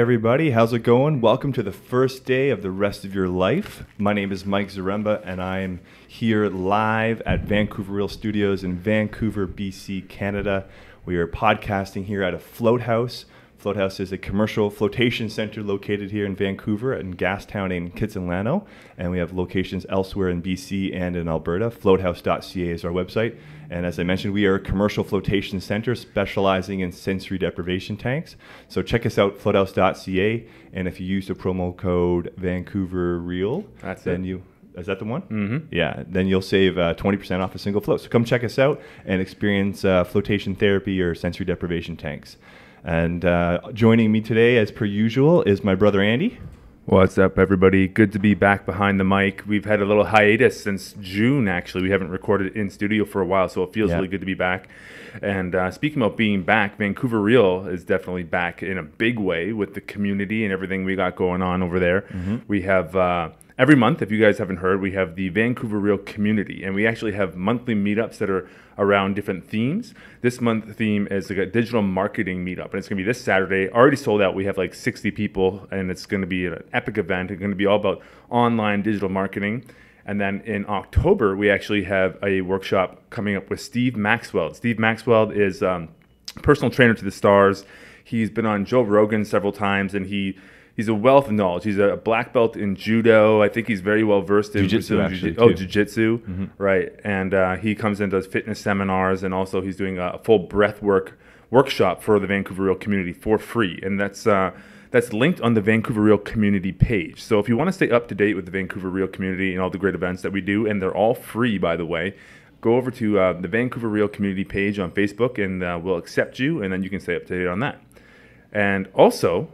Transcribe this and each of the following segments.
everybody, how's it going? Welcome to the first day of the rest of your life. My name is Mike Zaremba, and I'm here live at Vancouver Real Studios in Vancouver, BC, Canada. We are podcasting here at a float house. Float House is a commercial flotation center located here in Vancouver in Gastown and Kitsilano, and we have locations elsewhere in BC and in Alberta. Floathouse.ca is our website, and as I mentioned, we are a commercial flotation center specializing in sensory deprivation tanks. So check us out, floathouse.ca, and if you use the promo code VancouverReal, is that the one? Mm-hmm. Yeah, then you'll save 20% off a single float. So come check us out and experience flotation therapy or sensory deprivation tanks. And joining me today, as per usual, is my brother Andy. What's up, everybody? Good to be back behind the mic. We've had a little hiatus since June, actually. We haven't recorded in studio for a while, so it feels really good to be back. And speaking about being back, Vancouver Real is definitely back in a big way with the community and everything we got going on over there. Mm-hmm. We have... every month, if you guys haven't heard, we have the Vancouver Real community, and we actually have monthly meetups that are around different themes. This month theme is like a digital marketing meetup, and it's going to be this Saturday. Already sold out. We have like 60 people, and it's going to be an epic event. It's going to be all about online digital marketing. And then in October, we actually have a workshop coming up with Steve Maxwell. Steve Maxwell is personal trainer to the stars. He's been on Joe Rogan several times, and he's a wealth of knowledge. He's a black belt in judo. I think he's very well versed in jiu-jitsu, actually. Jiu-jitsu, mm-hmm. right. And he comes and does fitness seminars, and also he's doing a full breath workshop for the Vancouver Real community for free. And that's linked on the Vancouver Real community page. So if you want to stay up to date with the Vancouver Real community and all the great events that we do, and they're all free, by the way, go over to the Vancouver Real community page on Facebook, and we'll accept you, and then you can stay up to date on that. And also...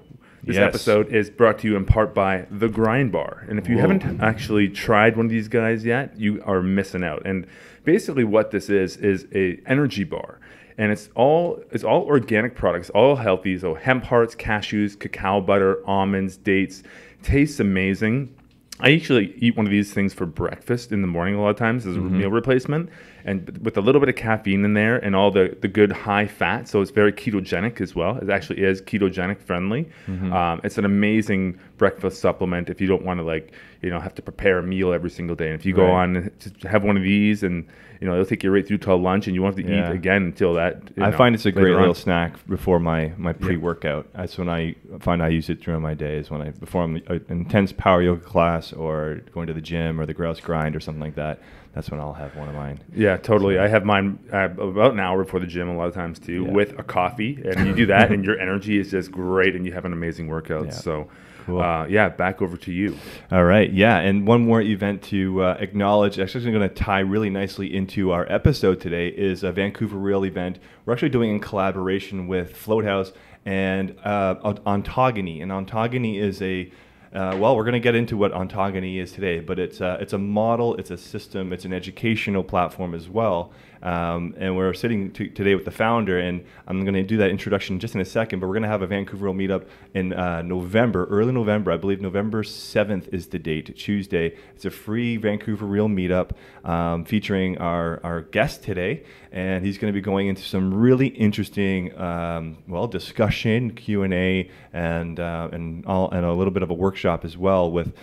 This episode is brought to you in part by The Grind Bar. And if you haven't actually tried one of these guys yet, you are missing out. And basically what this is a energy bar. And it's all organic products, all healthy. So hemp hearts, cashews, cacao butter, almonds, dates. Tastes amazing. I usually eat one of these things for breakfast in the morning a lot of times as a meal replacement, and with a little bit of caffeine in there and all the good high fat, so it's very ketogenic as well. It actually is ketogenic friendly. Mm-hmm. It's an amazing breakfast supplement if you don't want to have to prepare a meal every single day. And if you go on to have one of these, and it'll take you right through till lunch, and you won't have to eat again until that. I find it's a great little snack before my pre-workout. That's when I find I use it during my day, is before I'm an intense power yoga class or going to the gym or the grouse grind or something like that. That's when I'll have one of mine. Yeah, totally. So, I have mine about an hour before the gym a lot of times too, with a coffee. And you do that, and your energy is just great, and you have an amazing workout. Yeah. So, cool. Back over to you. All right. Yeah, and one more event to acknowledge, actually going to tie really nicely into our episode today, is a Vancouver Real event we're actually doing in collaboration with Float House and Ontogeny. And Ontogeny is we're going to get into what Ontogeny is today, but it's a model, it's a system, it's an educational platform as well. And we're sitting today with the founder, and I'm going to do that introduction just in a second, but we're going to have a Vancouver Real meetup in early November. I believe November 7th is the date, Tuesday. It's a free Vancouver Real meetup featuring our guest today, and he's going to be going into some really interesting discussion, Q&A, and a little bit of a workshop as well with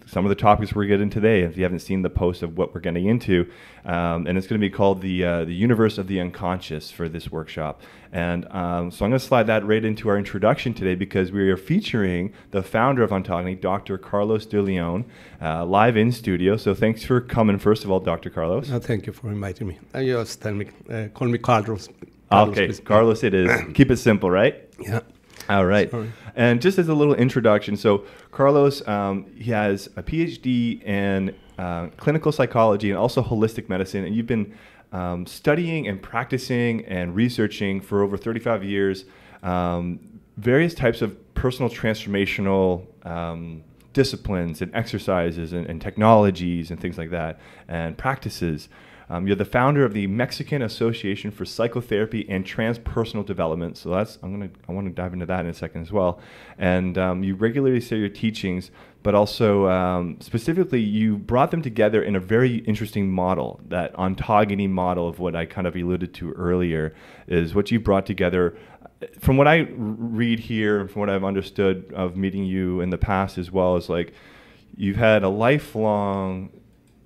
some of the topics we're getting today. If you haven't seen the post of what we're getting into, and it's going to be called the Universe of the Unconscious for this workshop. And so I'm going to slide that right into our introduction today, because we are featuring the founder of Ontogeny, Dr. Carlos De Leon, live in studio. So thanks for coming, first of all, Dr. Carlos. Thank you for inviting me. Just call me Carlos. Okay, please. Carlos it is. Keep it simple, right? Yeah. All right. Sorry. And just as a little introduction, so Carlos, he has a PhD in clinical psychology and also holistic medicine, and you've been studying and practicing and researching for over 35 years various types of personal transformational disciplines and exercises and technologies and things like that, and practices. You're the founder of the Mexican Association for Psychotherapy and Transpersonal Development. So I want to dive into that in a second as well. And you regularly share your teachings, but also specifically you brought them together in a very interesting model. That ontogeny model of what I kind of alluded to earlier is what you brought together from what I read here, from what I've understood of meeting you in the past as well, is like you've had a lifelong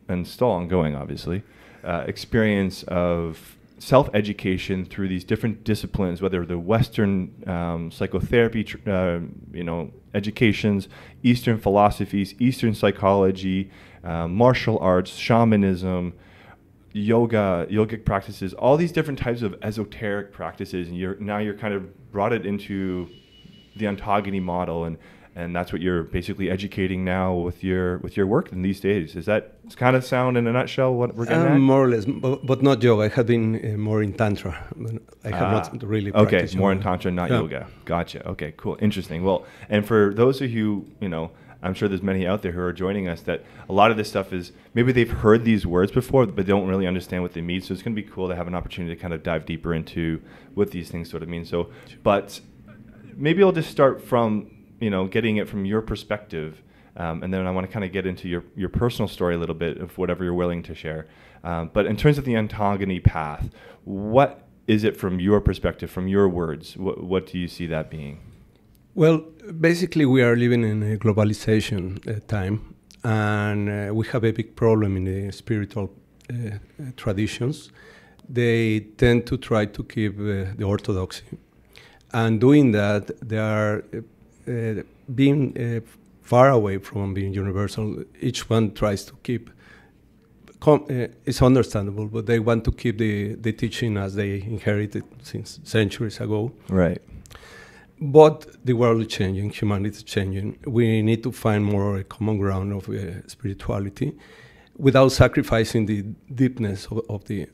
and still ongoing, obviously, experience of self-education through these different disciplines, whether the Western psychotherapy, educations, Eastern philosophies, Eastern psychology, martial arts, shamanism, yogic practices, all these different types of esoteric practices, and you're kind of brought it into the ontogeny model, and that's what you're basically educating now with your work in these days. Is that kind of sound in a nutshell what we're getting at? More or less, but not yoga. I have been more in tantra. I have not really practiced okay, more yoga. in tantra, not yoga. Gotcha. Okay, cool, interesting. Well, and for those of you, I'm sure there's many out there who are joining us that a lot of this stuff is maybe they've heard these words before, but don't really understand what they mean. So it's going to be cool to have an opportunity to kind of dive deeper into what these things sort of mean. So, but maybe I'll just start from getting it from your perspective, and then I want to kind of get into your personal story a little bit of whatever you're willing to share. But in terms of the ontogeny path, what is it from your perspective, from your words? What do you see that being? Well, basically, we are living in a globalization time, and we have a big problem in the spiritual traditions. They tend to try to keep the orthodoxy, and doing that, they are being far away from being universal. Each one tries to keep. It's understandable, but they want to keep the teaching as they inherited since centuries ago. Right. But the world is changing, humanity is changing. We need to find more a common ground of spirituality without sacrificing the deepness of the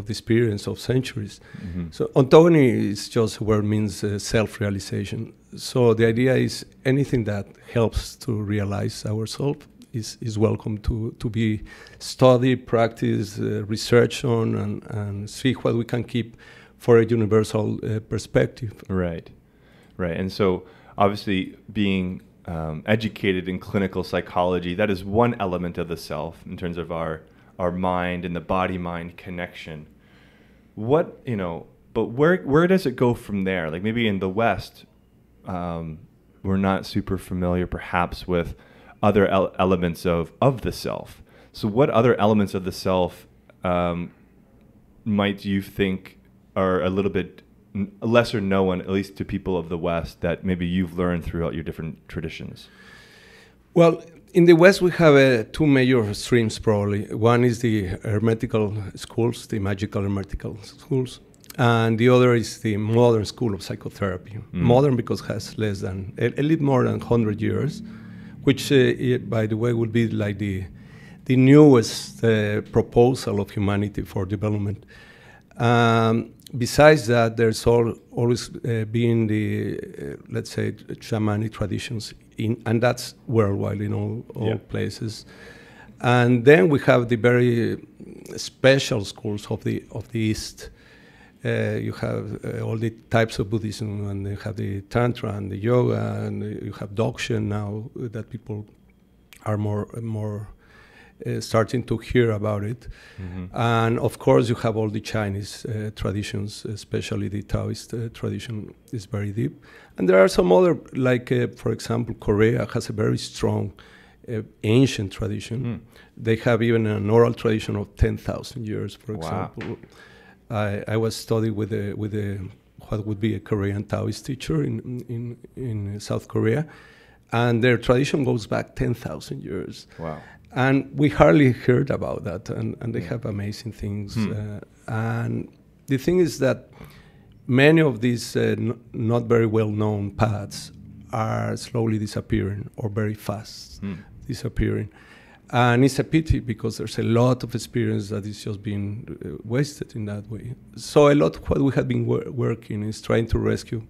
experience of centuries. Mm-hmm. So ontogeny is just a word, means self-realization. So the idea is anything that helps to realize ourselves is welcome to be studied, practiced, research on, and see what we can keep for a universal perspective. Right. Right, and so obviously being educated in clinical psychology, that is one element of the self in terms of our mind and the body-mind connection. But where does it go from there? Like maybe in the West, we're not super familiar perhaps with other elements of the self. So what other elements of the self might you think are a little bit lesser known, at least to people of the West, that maybe you've learned throughout your different traditions? Well, in the West, we have two major streams, probably. One is the hermetical schools, the magical hermetical schools, and the other is the modern school of psychotherapy. Modern because it has less than, a little more than 100 years, which, by the way, would be like the newest proposal of humanity for development. Besides that, there's always been the, let's say, shamanic traditions, and that's worldwide in all places. And then we have the very special schools of the East. You have all the types of Buddhism, and you have the Tantra and the Yoga, and you have Dzogchen now that people are more starting to hear about it. Mm-hmm. And of course you have all the Chinese traditions, especially the Taoist tradition is very deep. And there are some other, like for example, Korea has a very strong ancient tradition. They have even an oral tradition of 10,000 years, for example. I was studying with what would be a Korean Taoist teacher in South Korea, and their tradition goes back 10,000 years. Wow. And we hardly heard about that, and they have amazing things. And the thing is that many of these not very well-known paths are slowly disappearing, or very fast disappearing. And it's a pity because there's a lot of experience that is just being wasted in that way. So a lot of what we have been working is trying to rescue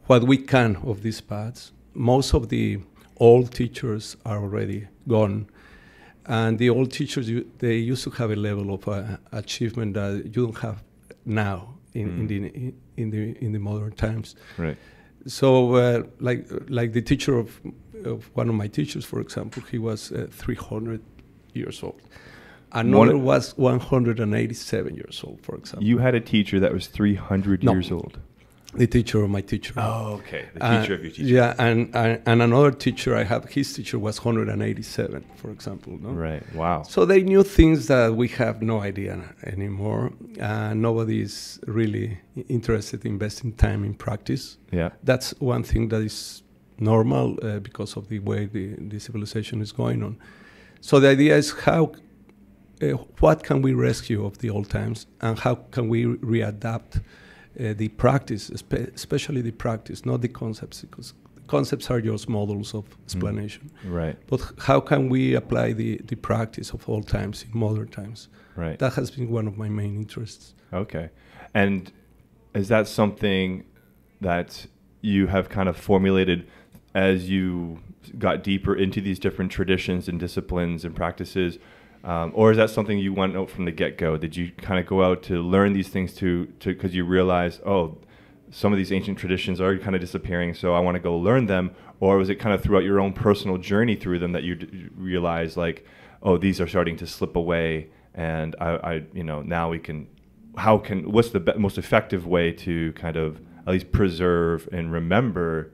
what we can of these paths. Most of the old teachers are already gone. And the old teachers, they used to have a level of achievement that you don't have now in the modern times. Right. So, like the teacher of one of my teachers, for example, he was 300 years old. Another was 187 years old, for example. You had a teacher that was 300 years old. The teacher of my teacher. Oh, okay. The teacher of your teacher. Yeah, and another teacher I have, his teacher was 187, for example. No? Right. Wow. So they knew things that we have no idea anymore. Nobody is really interested in investing time in practice. Yeah. That's one thing that is normal because of the way the civilization is going on. So the idea is what can we rescue of the old times, and how can we readapt the practice, especially the practice, not the concepts, because the concepts are just models of explanation. Right. But how can we apply the practice of old times in modern times? Right. That has been one of my main interests. Okay. And is that something that you have kind of formulated as you got deeper into these different traditions and disciplines and practices? Or is that something you went out from the get-go? Did you kind of go out to learn these things because you realized, oh, some of these ancient traditions are kind of disappearing, so I want to go learn them? Or was it kind of throughout your own personal journey through them that you realized, like, oh, these are starting to slip away, and I now we can, what's the most effective way to kind of at least preserve and remember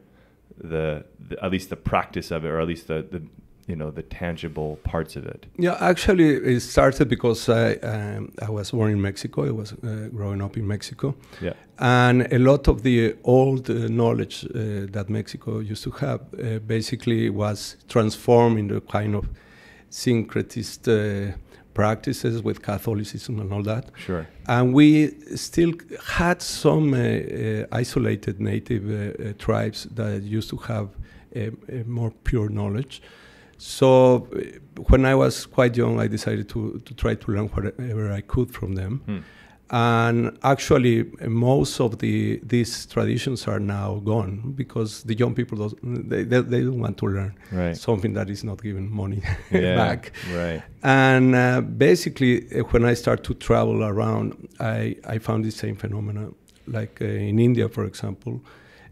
the at least the practice of it, or at least the tangible parts of it? Yeah, actually, it started because I was born in Mexico. I was growing up in Mexico. Yeah. And a lot of the old knowledge that Mexico used to have basically was transformed into kind of syncretist practices with Catholicism and all that. Sure. And we still had some isolated native tribes that used to have a more pure knowledge. So when I was quite young, I decided to try to learn whatever I could from them. And actually, most of these traditions are now gone because the young people they don't want to learn something that is not giving money back. Right. And basically, when I start to travel around, I found the same phenomena. Like in India, for example,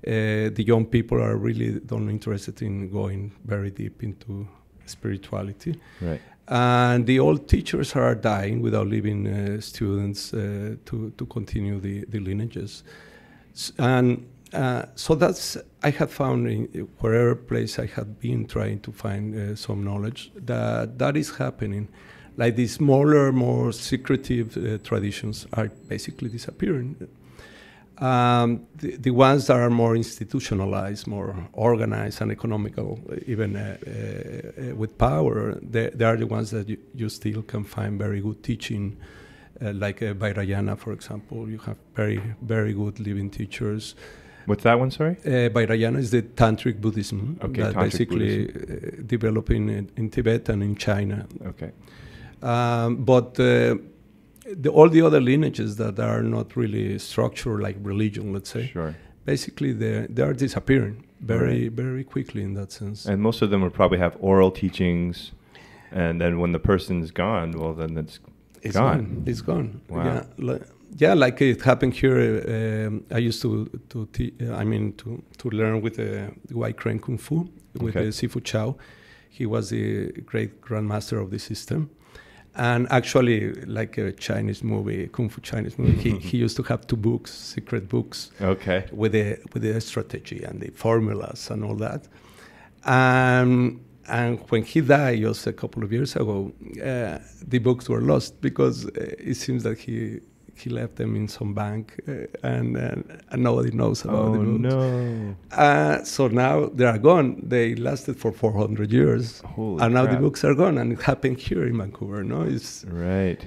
the young people are really not interested in going very deep into spirituality. Right. And the old teachers are dying without leaving students to continue the lineages. And so that's, I have found in wherever place I have been trying to find some knowledge, that is happening. Like these smaller, more secretive traditions are basically disappearing. The ones that are more institutionalized, more organized and economical, even with power, they are the ones that you still can find very good teaching, like Vairayana, for example. You have very, very good living teachers. What's that one, sorry? Vairayana is the Tantric Buddhism that Tantric basically Buddhism. Developing in Tibet and in China. Okay. But all the other lineages that are not really structured like religion, let's say, basically they are disappearing very quickly in that sense. And most of them would probably have oral teachings, and then when the person's gone, well, then it's gone. It's gone. Wow. Yeah, like it happened here. I used to learn with the White Crane Kung Fu with Sifu Chow. He was the great grandmaster of the system. And actually, like a Chinese movie, Kung Fu Chinese movie, he used to have 2 books, secret books, with the strategy and the formulas and all that. And when he died just a couple of years ago, the books were lost because it seems that he left them in some bank and nobody knows about the books. No. So now they are gone. They lasted for 400 years. Holy and now crap. the books are gone, and it happened here in Vancouver. No, it's right.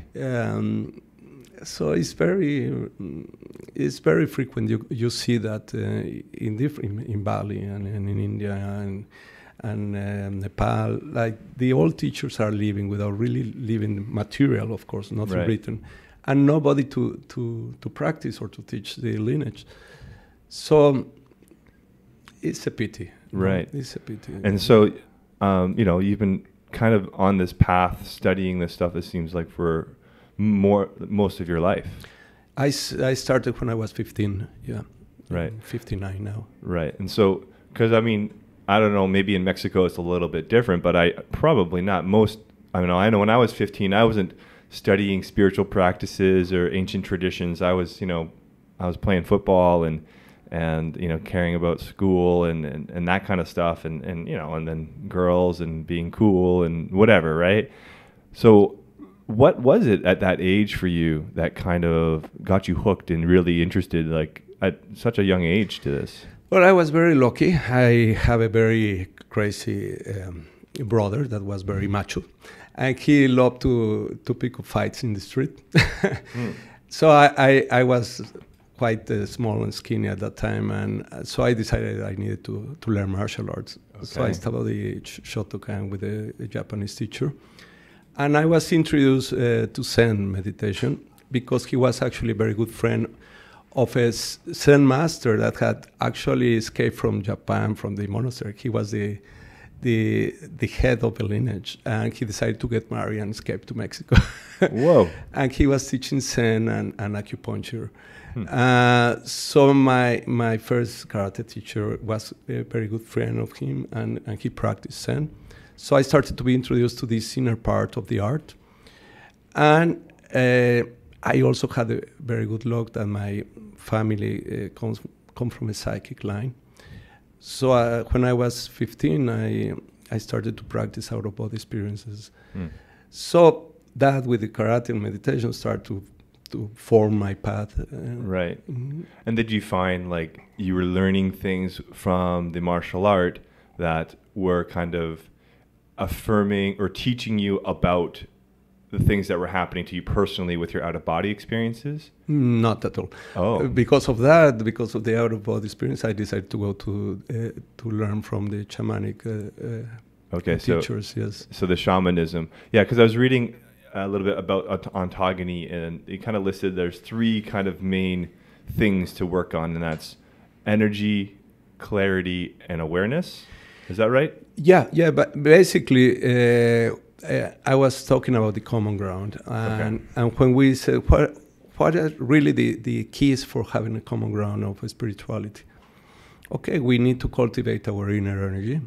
So it's very frequent. You see that in Bali and in India and Nepal. Like the old teachers are leaving without really leaving material, of course, nothing written. And nobody to practice or to teach the lineage. So it's a pity. Right. It's a pity. And so, you've been kind of on this path studying this stuff, it seems like, for most of your life. I started when I was 15, yeah. Right. 59 now. Right. And so, because I don't know, maybe in Mexico it's a little bit different, but probably not. I know when I was 15, I wasn't studying spiritual practices or ancient traditions. I was playing football and and caring about school and that kind of stuff, and and then girls and being cool and whatever, right? So what was it at that age for you that kind of got you hooked and really interested, like at such a young age, to this? Well, I was very lucky. I have a very crazy brother that was very macho, and he loved to pick up fights in the street. So I was quite small and skinny at that time, and so I decided I needed to learn martial arts. Okay. So I studied Shotokan with a Japanese teacher, and I was introduced to Zen meditation because he was actually a very good friend of a Zen master that had actually escaped from Japan, from the monastery. He was the head of a lineage, and he decided to get married and escape to Mexico. Whoa! And he was teaching Zen and acupuncture. So my first karate teacher was a very good friend of him, and he practiced Zen. So I started to be introduced to this inner part of the art, and I also had a very good luck that my family come from a psychic line. So when I was 15, I started to practice out-of-body experiences. So that with the karate and meditation started to form my path. Right. And did you find like you were learning things from the martial art that were kind of affirming or teaching you about the things that were happening to you personally with your out-of-body experiences? Not at all. Oh. Because of that, because of the out-of-body experience, I decided to go to learn from the shamanic teachers. Yes. So the shamanism. Yeah, because I was reading a little bit about ontogeny, and it kind of listed there's 3 kind of main things to work on, and that's energy, clarity, and awareness. Is that right? Yeah. But basically, I was talking about the common ground, and when we said what are really the keys for having a common ground of spirituality? Okay, we need to cultivate our inner energy,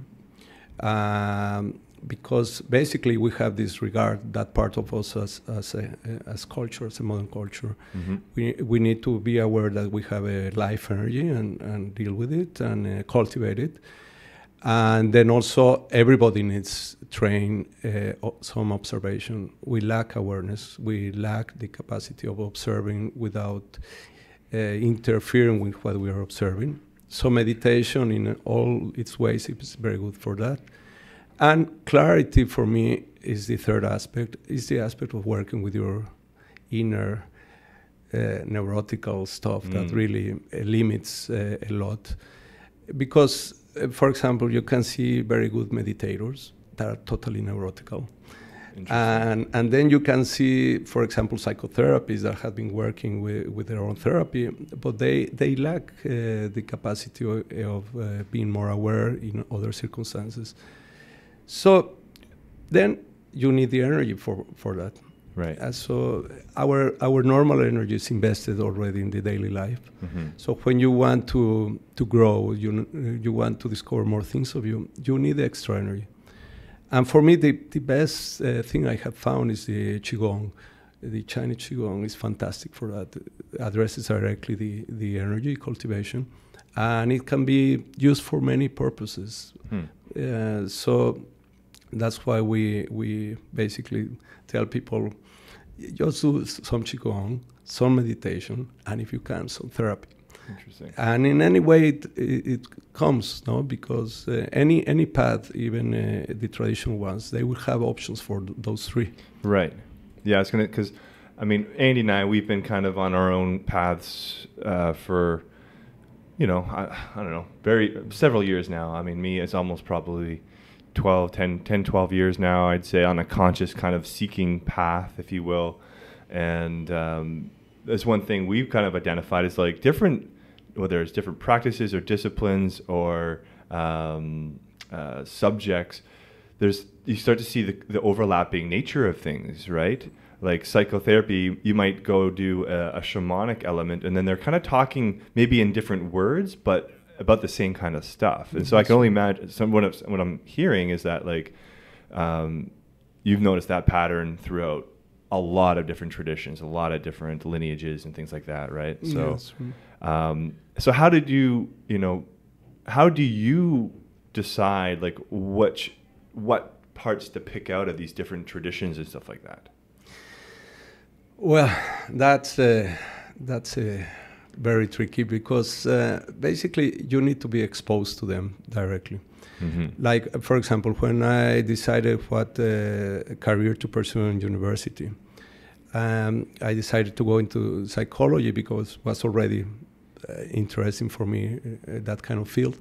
because basically we have this regard that part of us as culture, as a modern culture. We need to be aware that we have a life energy and deal with it and cultivate it. And then also everybody needs train some observation. We lack awareness. We lack the capacity of observing without interfering with what we are observing. So meditation in all its ways is very good for that. And clarity for me is the third aspect, is the aspect of working with your inner neurotical stuff that really limits a lot. Because for example, you can see very good meditators that are totally neurotical. And then you can see, for example, psychotherapists that have been working with their own therapy, but they lack the capacity of being more aware in other circumstances. So then you need the energy for that. Right. So our normal energy is invested already in the daily life. So when you want to grow, you want to discover more things of you, you need extra energy. And for me, the best thing I have found is the Qigong. The Chinese Qigong is fantastic for that. It addresses directly the energy cultivation, and it can be used for many purposes. So that's why we basically tell people, just do some Qigong, some meditation, and if you can, some therapy. Interesting. And in any way it comes, no? Because any path, even the traditional ones, they will have options for those 3. Right. Yeah, it's because I mean, Andy and I, we've been kind of on our own paths for, I don't know, several years now. I mean, me, it's almost probably 10, 12 years now, I'd say, on a conscious kind of seeking path, if you will. And that's one thing we've kind of identified is like whether it's different practices or disciplines or subjects, you start to see the overlapping nature of things, right? Like psychotherapy, you might go do a shamanic element, and then they're kind of talking maybe in different words, but about the same kind of stuff. And so I can only imagine what I'm hearing is that like you've noticed that pattern throughout a lot of different traditions, a lot of different lineages and things like that, right? So So how did you, how do you decide like what parts to pick out of these different traditions and stuff like that? Well, that's very tricky because basically you need to be exposed to them directly. Mm-hmm. Like, for example, when I decided what career to pursue in university, I decided to go into psychology because it was already interesting for me, that kind of field.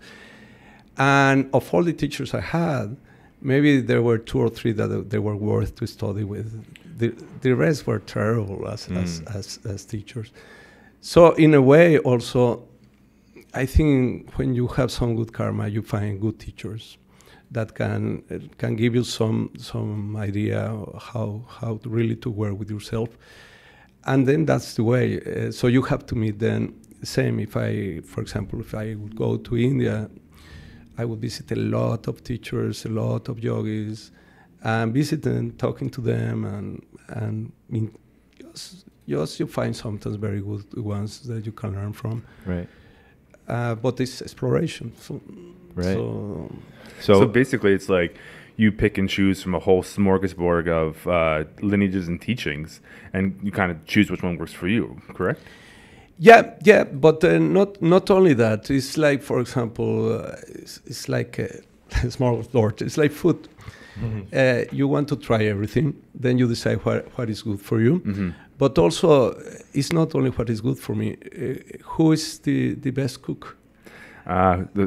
And of all the teachers I had, maybe there were 2 or 3 that they were worth to study with. The rest were terrible as teachers. So in a way, also, I think when you have some good karma, you find good teachers that can give you some idea how to really to work with yourself, and then that's the way. So you have to meet them. Same for example, if I would go to India, I would visit a lot of teachers, a lot of yogis, and visit them, talking to them, and you find sometimes very good ones that you can learn from. Right. But it's exploration. Right. So basically, it's like you pick and choose from a whole smorgasbord of lineages and teachings, and you kind of choose which one works for you. Correct? Yeah. But not only that. It's like, for example, it's like a smorgasbord. It's like food. Mm-hmm. You want to try everything, then you decide what is good for you. Mm-hmm. But also, it's not only what is good for me. Who is the best cook?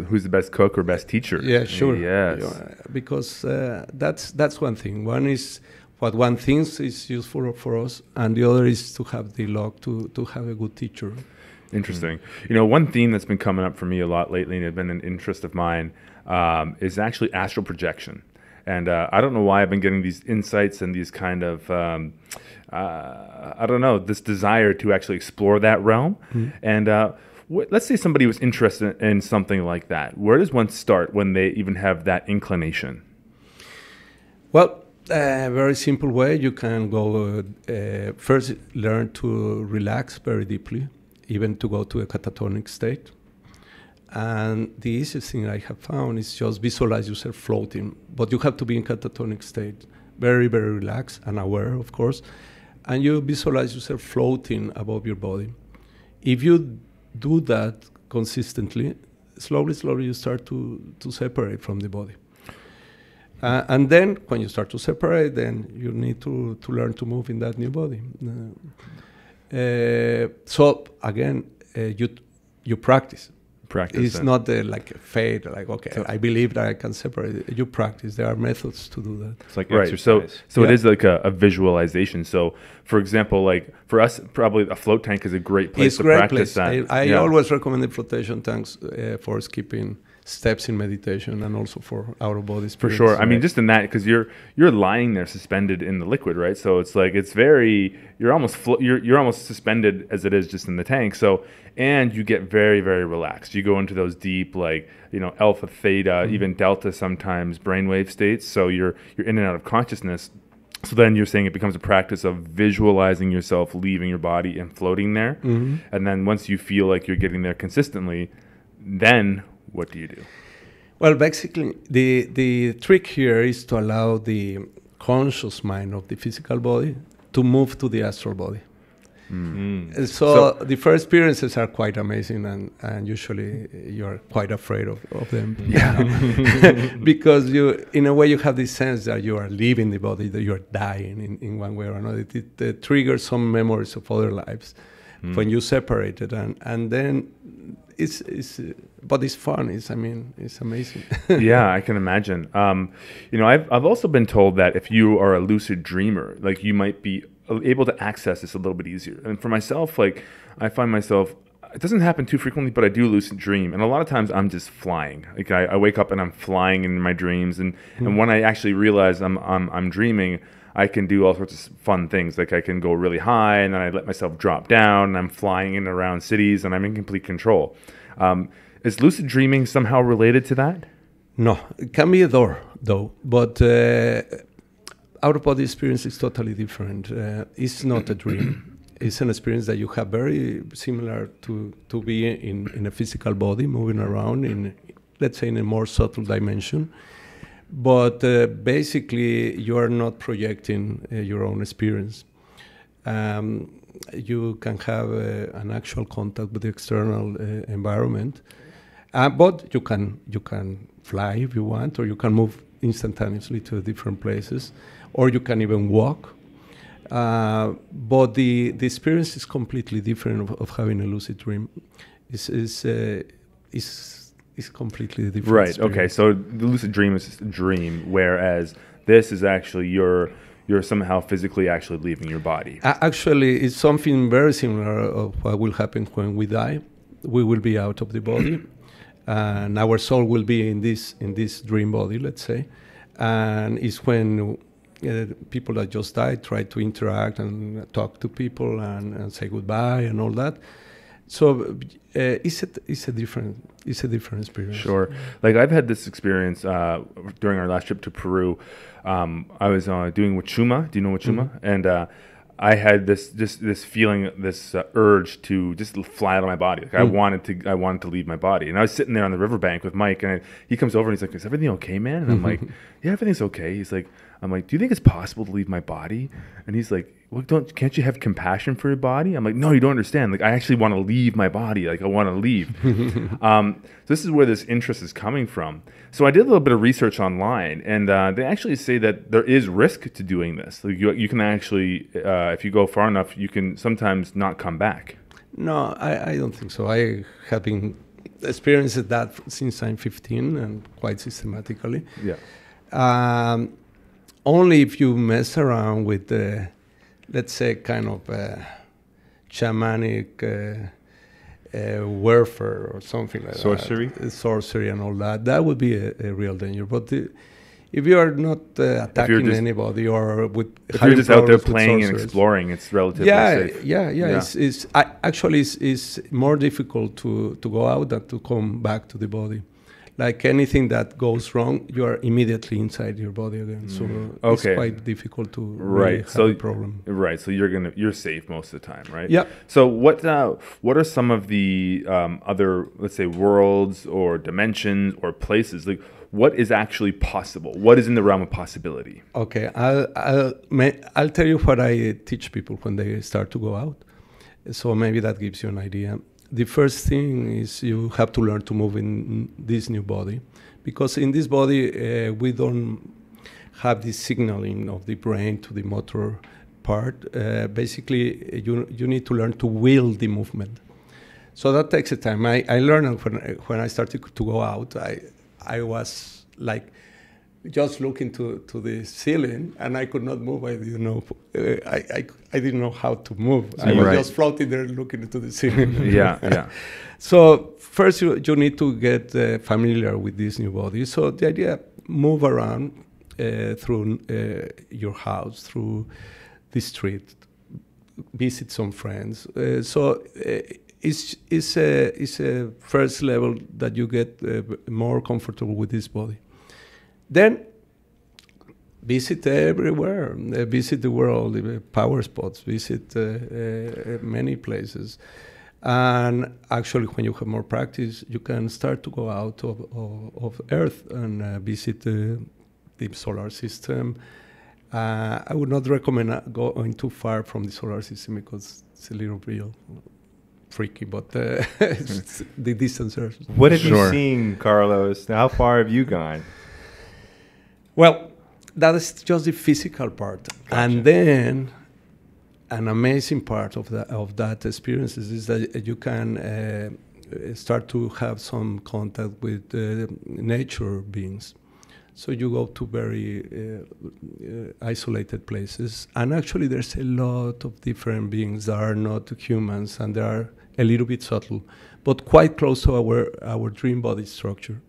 Who's the best cook or best teacher? Yeah, sure. Yes. Because that's one thing. One is what one thinks is useful for us, and the other is to have the luck to have a good teacher. Interesting. One theme that's been coming up for me a lot lately, and it's been an interest of mine, is actually astral projection. And I don't know why I've been getting these insights and these kind of, this desire to actually explore that realm. Mm-hmm. And let's say somebody was interested in something like that. Where does one start when they even have that inclination? Well, a very simple way. You can go first learn to relax very deeply, even to go to a catatonic state. And the easiest thing I have found is just visualize yourself floating, but you have to be in catatonic state, very, very relaxed and aware, of course, and you visualize yourself floating above your body. If you do that consistently, slowly you start to separate from the body. And then when you start to separate, then you need to learn to move in that new body. So again, you practice. It's not like a fate, like, okay, so I believe that I can separate it. You practice. There are methods to do that. It's like right. exercise. So it is like a visualization. So, for example, like for us, probably a float tank is a great place to practice that. I always recommend the flotation tanks for skipping steps in meditation and also for out-of-body experience. For sure. I mean, just in that, because you're lying there suspended in the liquid, right? So it's like you're almost suspended as it is just in the tank. So, and you get very, very relaxed. You go into those deep, like, alpha, theta, even delta sometimes brainwave states. So you're in and out of consciousness. So then you're saying it becomes a practice of visualizing yourself leaving your body and floating there. Mm-hmm. And then once you feel like you're getting there consistently, then what do you do? Well, basically, the trick here is to allow the conscious mind of the physical body to move to the astral body. Mm-hmm. So the first experiences are quite amazing, and usually you're quite afraid of them. Yeah. Because in a way, you have this sense that you are leaving the body, that you're dying in one way or another. It triggers some memories of other lives when you separate it, and then but it's fun. It's amazing. Yeah, I can imagine. I've also been told that if you are a lucid dreamer, like you might be able to access this a little bit easier. And for myself, like I find myself, it doesn't happen too frequently, but I do lucid dream, and a lot of times I'm just flying. Like I wake up and I'm flying in my dreams, and when I actually realize I'm dreaming, I can do all sorts of fun things. Like I can go really high, and then I let myself drop down, and I'm flying in and around cities, and I'm in complete control. Is lucid dreaming somehow related to that? No, it can be a door, though. But out-of-body experience is totally different. It's not a dream. it's an experience that you have very similar to be in a physical body, moving around in, let's say, in a more subtle dimension. But basically, you are not projecting your own experience. You can have an actual contact with the external environment, but you can fly if you want, or you can move instantaneously to different places, or you can even walk. But the experience is completely different of having a lucid dream. It's completely different. Right. Experience. Okay. So the lucid dream is a dream, whereas this is actually you're somehow physically actually leaving your body. Actually, it's something very similar of what will happen when we die. We will be out of the body, and our soul will be in this dream body, let's say. And it's when people that just died try to interact and talk to people and say goodbye and all that. So it's a different experience. Sure. Like I've had this experience during our last trip to Peru. I was doing Wachuma. Do you know Wachuma? Mm-hmm. And I had this feeling, this urge to just fly out of my body. Like I wanted to leave my body. And I was sitting there on the riverbank with Mike, and he comes over and he's like, "Is everything okay, man?" And I'm like, "Yeah, everything's okay." I'm like, "Do you think it's possible to leave my body?" And he's like, "Well, can't you have compassion for your body?" I'm like, "No, you don't understand. Like, I actually want to leave my body. Like, I want to leave." So this is where this interest is coming from. So I did a little bit of research online, and they actually say that there is risk to doing this. Like you can actually, if you go far enough, you can sometimes not come back. No, I don't think so. I have been experiencing that since I'm 15 and quite systematically. Yeah. Only if you mess around with let's say, kind of shamanic warfare or something like sorcery? that. Sorcery and all that. That would be a real danger. But if you are not attacking anybody or with if you're just out there playing and exploring, it's relatively safe. Yeah. It's more difficult to go out than to come back to the body. Like anything that goes wrong, you are immediately inside your body again. So it's quite difficult to really have a problem. Right. So you're safe most of the time, right? Yeah. So what are some of the other, let's say, worlds or dimensions or places? Like, what is actually possible? What is in the realm of possibility? Okay, I'll tell you what I teach people when they start to go out. So maybe that gives you an idea. The first thing is you have to learn to move in this new body, because in this body we don't have this signaling of the brain to the motor part. Basically, you need to learn to will the movement. So that takes a time. I learned when I started to go out. I was like just looking to the ceiling, and I could not move. I didn't know. I didn't know how to move. So I was just floating there, looking into the ceiling. Yeah. So first, you need to get familiar with this new body. So the idea: move around through your house, through the street, visit some friends. It's a first level that you get more comfortable with this body. Then visit everywhere, visit the world, power spots, visit many places. And actually, when you have more practice, you can start to go out of Earth and visit the solar system. I would not recommend going too far from the solar system because it's a little bit freaky, but the distance. What have you seen, Carlos? How far have you gone? Well, that is just the physical part. Gotcha. And then an amazing part of that experience is that you can start to have some contact with nature beings. So you go to very isolated places. And actually there's a lot of different beings that are not humans, and they are a little bit subtle, but quite close to our dream body structure.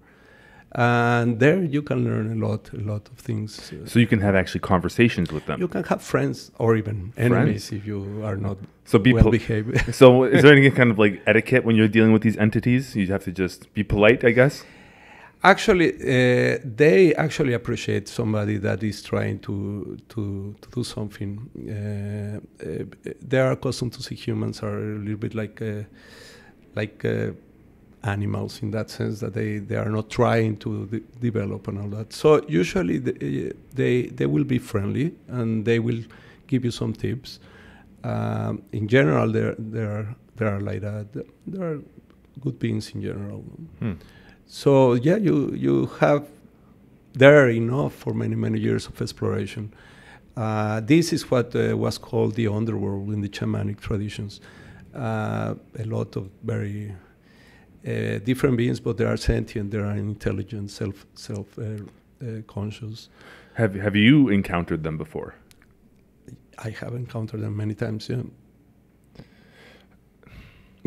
And there you can learn a lot of things. So you can have actually conversations with them. You can have friends or even enemies if you are not well behaved. So is there any kind of like etiquette when you're dealing with these entities? You have to just be polite, I guess? Actually, they actually appreciate somebody that is trying to do something. They are accustomed to see humans are a little bit like animals in that sense, that they are not trying to develop and all that. So usually they will be friendly and they will give you some tips. In general, they are like that. They are good beings in general. So yeah, you have there enough for many years of exploration. This is what was called the underworld in the shamanic traditions. A lot of very different beings, but they are sentient, they are intelligent, self conscious. Have you encountered them before? I have encountered them many times. Yeah.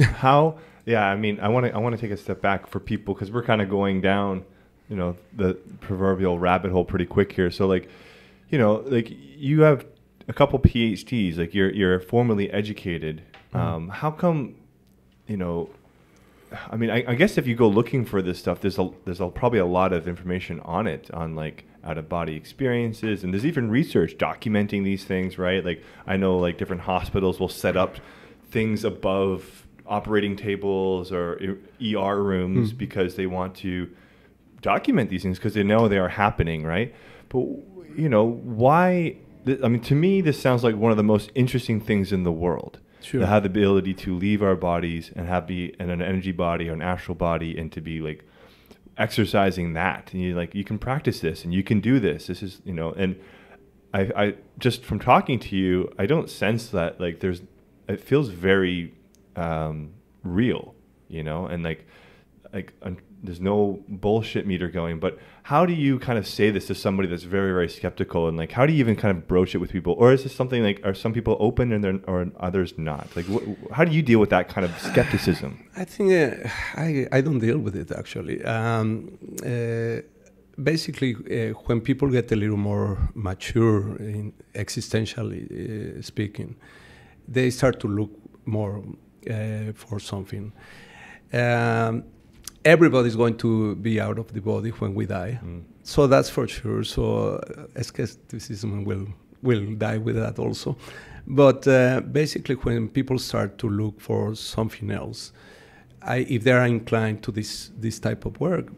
How? Yeah, I mean, I want to take a step back for people because we're kind of going down, the proverbial rabbit hole pretty quick here. So like, like you have a couple PhDs, like you're formally educated. How come, I mean, I guess if you go looking for this stuff, there's probably a lot of information on it, on like out of body experiences, and there's even research documenting these things, right? Like I know like different hospitals will set up things above operating tables or ER rooms because they want to document these things because they know they are happening, right? But why? I mean, to me, this sounds like one of the most interesting things in the world. Sure. To have the ability to leave our bodies and be in an energy body or an astral body, and to be like exercising that, and you can practice this and you can do this. This is and I just from talking to you, I don't sense that like it feels very real, and there's no bullshit meter going. But how do you kind of say this to somebody that's very, very skeptical, and like how do you even kind of broach it with people? Or is this something like, are some people open and or others not? Like how do you deal with that kind of skepticism? I think I don't deal with it actually. Basically, when people get a little more mature, existentially speaking, they start to look more for something. Everybody's going to be out of the body when we die, so that's for sure. So skepticism will die with that also. But basically, when people start to look for something else, if they are inclined to this type of work,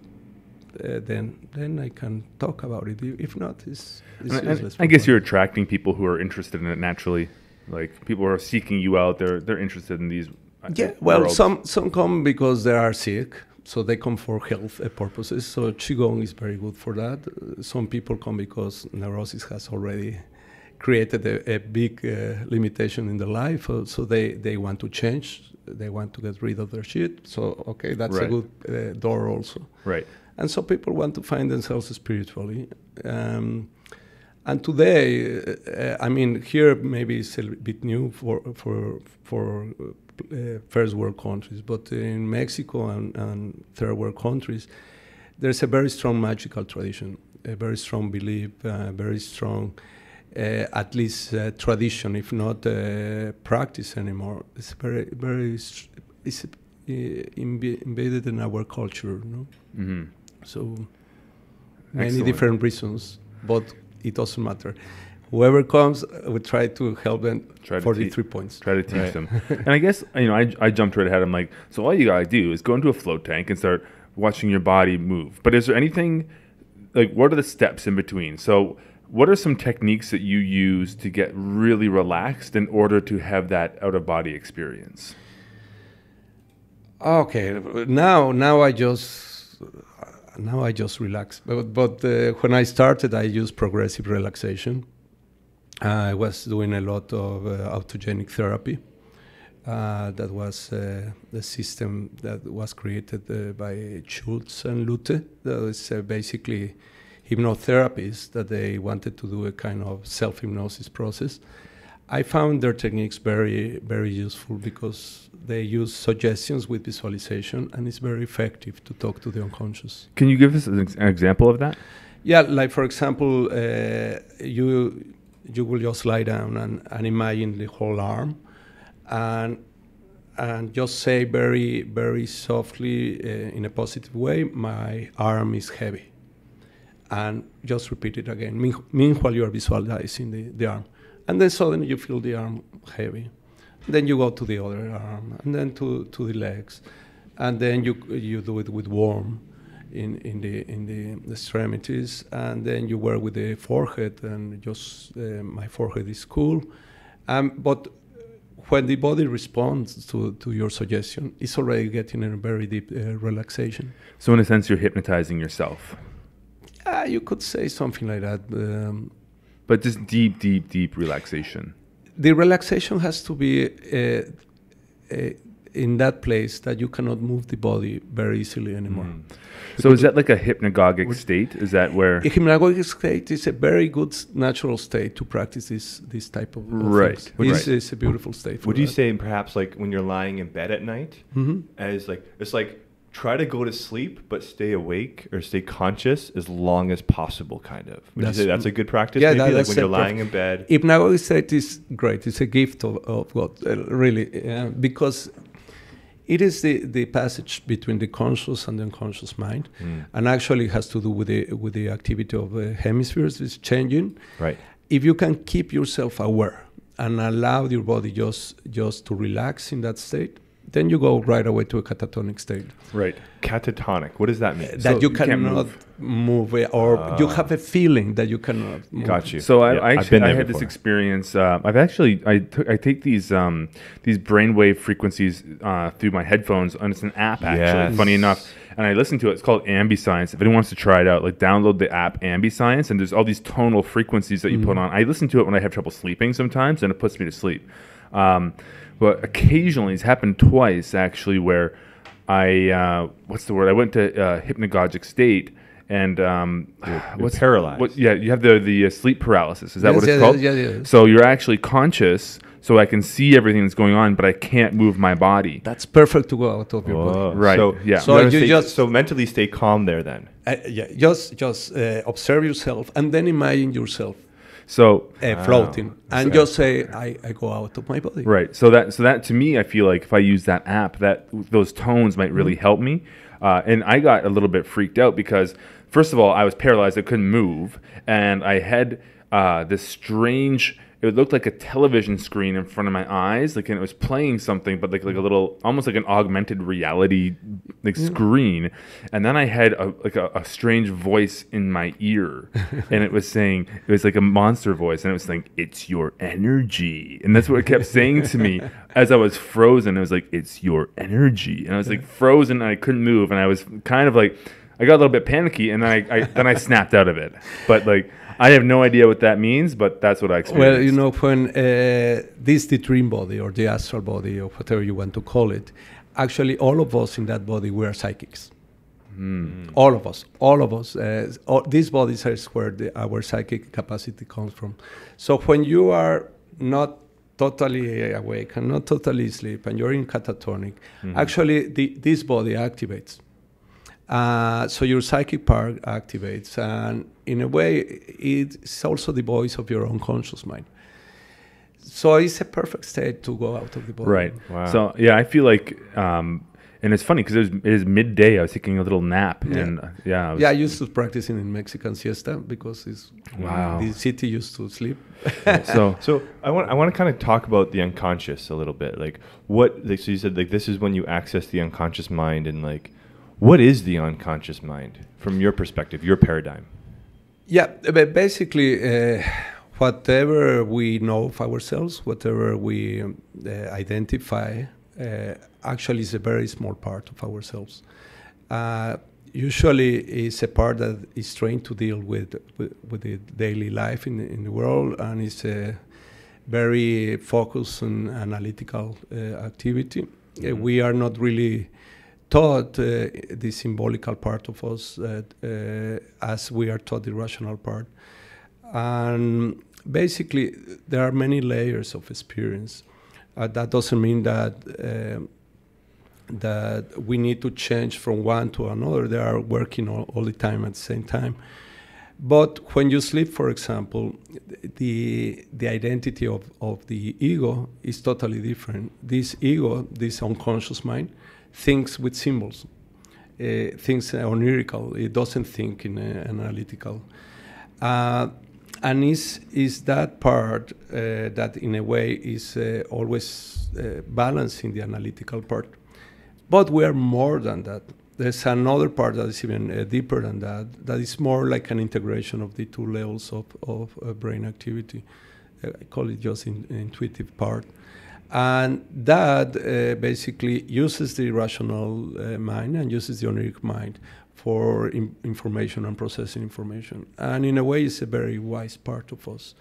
then I can talk about it. If not, it's useless. I guess you're attracting people who are interested in it naturally. Like people are seeking you out. They're interested in these. Yeah. Well, some come because they are sick, so they come for health purposes. So qigong is very good for that. Some people come because neurosis has already created a big limitation in their life. So they want to change. They want to get rid of their shit. So okay, that's a good door also. Right. And so people want to find themselves spiritually. And today, I mean, here maybe it's a bit new for first world countries, but in Mexico and third world countries, there's a very strong magical tradition, a very strong belief, very strong, at least tradition, if not practice anymore. It's it's embedded in our culture, no? Mm-hmm. So many different reasons, but it doesn't matter. Whoever comes, we try to help them. 43 points. Try to teach them. And I guess, I jumped right ahead. I'm like, so all you got to do is go into a float tank and start watching your body move. But is there anything, like, what are the steps in between? So what are some techniques that you use to get really relaxed in order to have that out-of-body experience? Okay, now I just relax. But when I started, I used progressive relaxation. I was doing a lot of autogenic therapy. That was the system that was created by Schultz and Lute. That was basically hypnotherapists that they wanted to do a kind of self-hypnosis process. I found their techniques very, very useful because they use suggestions with visualization, and it's very effective to talk to the unconscious. Can you give us an example of that? Yeah, like for example, you will just lie down and imagine the whole arm, and and just say very, very softly in a positive way, my arm is heavy. And just repeat it again. Meanwhile, you are visualizing the arm. And then suddenly you feel the arm heavy. Then you go to the other arm, and then to the legs. And then you do it with warm in the extremities. And then you work with the forehead, and just my forehead is cool. But when the body responds to your suggestion, it's already getting a very deep relaxation. So in a sense, you're hypnotizing yourself. You could say something like that. But just deep, deep, deep relaxation. The relaxation has to be in that place that you cannot move the body very easily anymore. So is that like a hypnagogic state? Is that where... A hypnagogic state is a very good natural state to practice this type of right. things. It's a beautiful state. Would you say perhaps like when you're lying in bed at night, as like it's like try to go to sleep but stay awake or stay conscious as long as possible, kind of? Would you say that's a good practice? Yeah, maybe? that's like when you're lying in bed. Hypnagogic state is great. It's a gift of God, really, because it is the passage between the conscious and the unconscious mind, and actually has to do with the activity of hemispheres. It's changing. Right. If you can keep yourself aware and allow your body just to relax in that state, then you go right away to a catatonic state. Right. Catatonic. What does that mean? That So you you can't cannot move, or you have a feeling that you cannot move. Got you. So Yeah, I had this before. experience. I take these brainwave frequencies through my headphones, and it's an app actually. Yes. Funny enough, and I listen to it. It's called Ambiscience. If anyone wants to try it out, like download the app Ambiscience, and there's all these tonal frequencies that you put on. I listen to it when I have trouble sleeping sometimes, and it puts me to sleep. But occasionally, it's happened twice actually, where I what's the word? I went to hypnagogic state, and You're paralyzed. you have the sleep paralysis. Is that what Yes, it's called? yeah. So you're actually conscious, so I can see everything that's going on, but I can't move my body. That's perfect to go out of your body. Whoa. Right, So, yeah. So you you just so mentally stay calm there then. just observe yourself, and then imagine yourself So floating, and Okay. just say, I go out of my body. right, so that to me, I feel like if I use that app, that those tones might really help me. And I got a little bit freaked out because, first of all, I was paralyzed; I couldn't move, and I had this strange. It looked like a television screen in front of my eyes, like, and it was playing something, but like a little, almost like an augmented reality screen. And then I had a strange voice in my ear, and it was saying, it was like a monster voice, and it was saying, "It's your energy," and that's what it kept saying to me as I was frozen. It was like, "It's your energy," and I was like frozen, and I couldn't move, and I was kind of like, I got a little bit panicky, and then I snapped out of it, but like. I have no idea what that means, but that's what I experienced. Well, you know, when the dream body or the astral body or whatever you want to call it, actually all of us in that body, we are psychics. All of us. These bodies are where our psychic capacity comes from. So when you are not totally awake and not totally asleep and you're in catatonic, actually this body activates. So your psychic part activates, and in a way, it's also the voice of your unconscious mind. So it's a perfect state to go out of the body. Right. Wow. So yeah, I feel like, and it's funny because it is midday. I was taking a little nap, and I used to practice in Mexican siesta because the city used to sleep. So I want to kind of talk about the unconscious a little bit. Like so you said like this is when you access the unconscious mind, and like what is the unconscious mind from your perspective, your paradigm? Yeah, but basically, whatever we know of ourselves, whatever we identify, actually is a very small part of ourselves. Usually, it's a part that is trained to deal with the daily life in the world, and it's a very focused and analytical activity. We are not really taught the symbolical part of us as we are taught the rational part. And basically, there are many layers of experience. That doesn't mean that we need to change from one to another. They are working all the time at the same time. But when you sleep, for example, the identity of the ego is totally different. This ego, this unconscious mind, thinks with symbols, thinks onirical. It doesn't think in analytical. And is that part that in a way is always balancing the analytical part. But we are more than that. There's another part that is even deeper than that, that is more like an integration of the two levels of brain activity. I call it just intuitive part. And that basically uses the rational mind and uses the oniric mind for information and processing information. And in a way, it's a very wise part of us.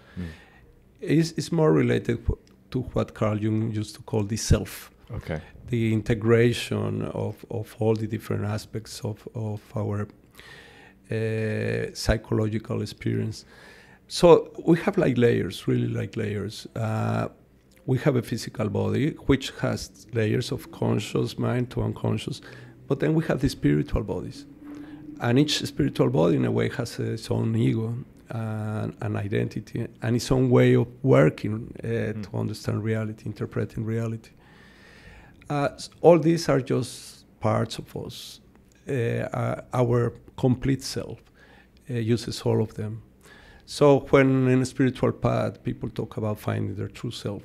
It's more related to what Carl Jung used to call the self. Okay. The integration of all the different aspects of our psychological experience. So we have like layers, really like layers. We have a physical body, which has layers of conscious mind to unconscious, but then we have the spiritual bodies. And each spiritual body, in a way, has its own ego and an identity and its own way of working to understand reality, interpreting reality. All these are just parts of us. Our complete self uses all of them. So when in a spiritual path, people talk about finding their true self,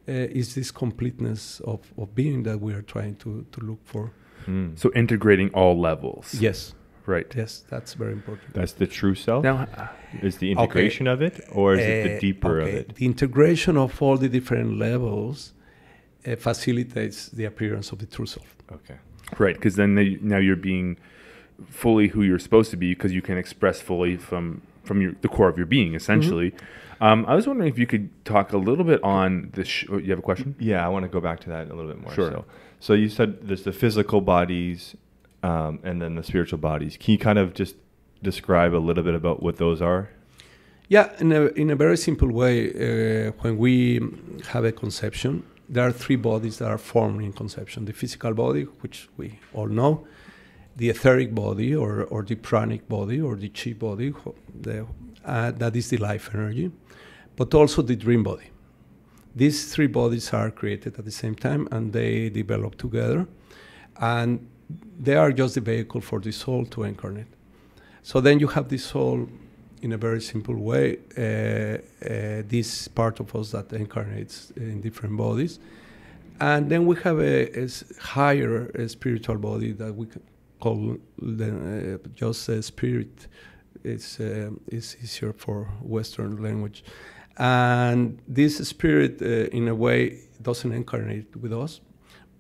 is this completeness of being that we are trying to look for. So integrating all levels. Yes. Right. Yes, that's very important. That's the true self? Now, is the integration of it, or is it the deeper of it? The integration of all the different levels facilitates the appearance of the true self. Okay. Right, because then now you're being fully who you're supposed to be, because you can express fully from the core of your being, essentially. I was wondering if you could talk a little bit on this. You have a question? Yeah, I want to go back to that a little bit more. Sure. So you said there's the physical bodies and then the spiritual bodies. Can you kind of just describe a little bit about what those are? Yeah, in a very simple way, when we have a conception, there are three bodies that are formed in conception. The physical body, which we all know, the etheric body or the pranic body or the chi body, that is the life energy, but also the dream body. These three bodies are created at the same time and they develop together, and they are just the vehicle for the soul to incarnate. So then you have the soul in a very simple way, this part of us that incarnates in different bodies. And then we have a higher spiritual body that we can call just a spirit. It's easier for Western language. And this spirit, in a way, doesn't incarnate with us.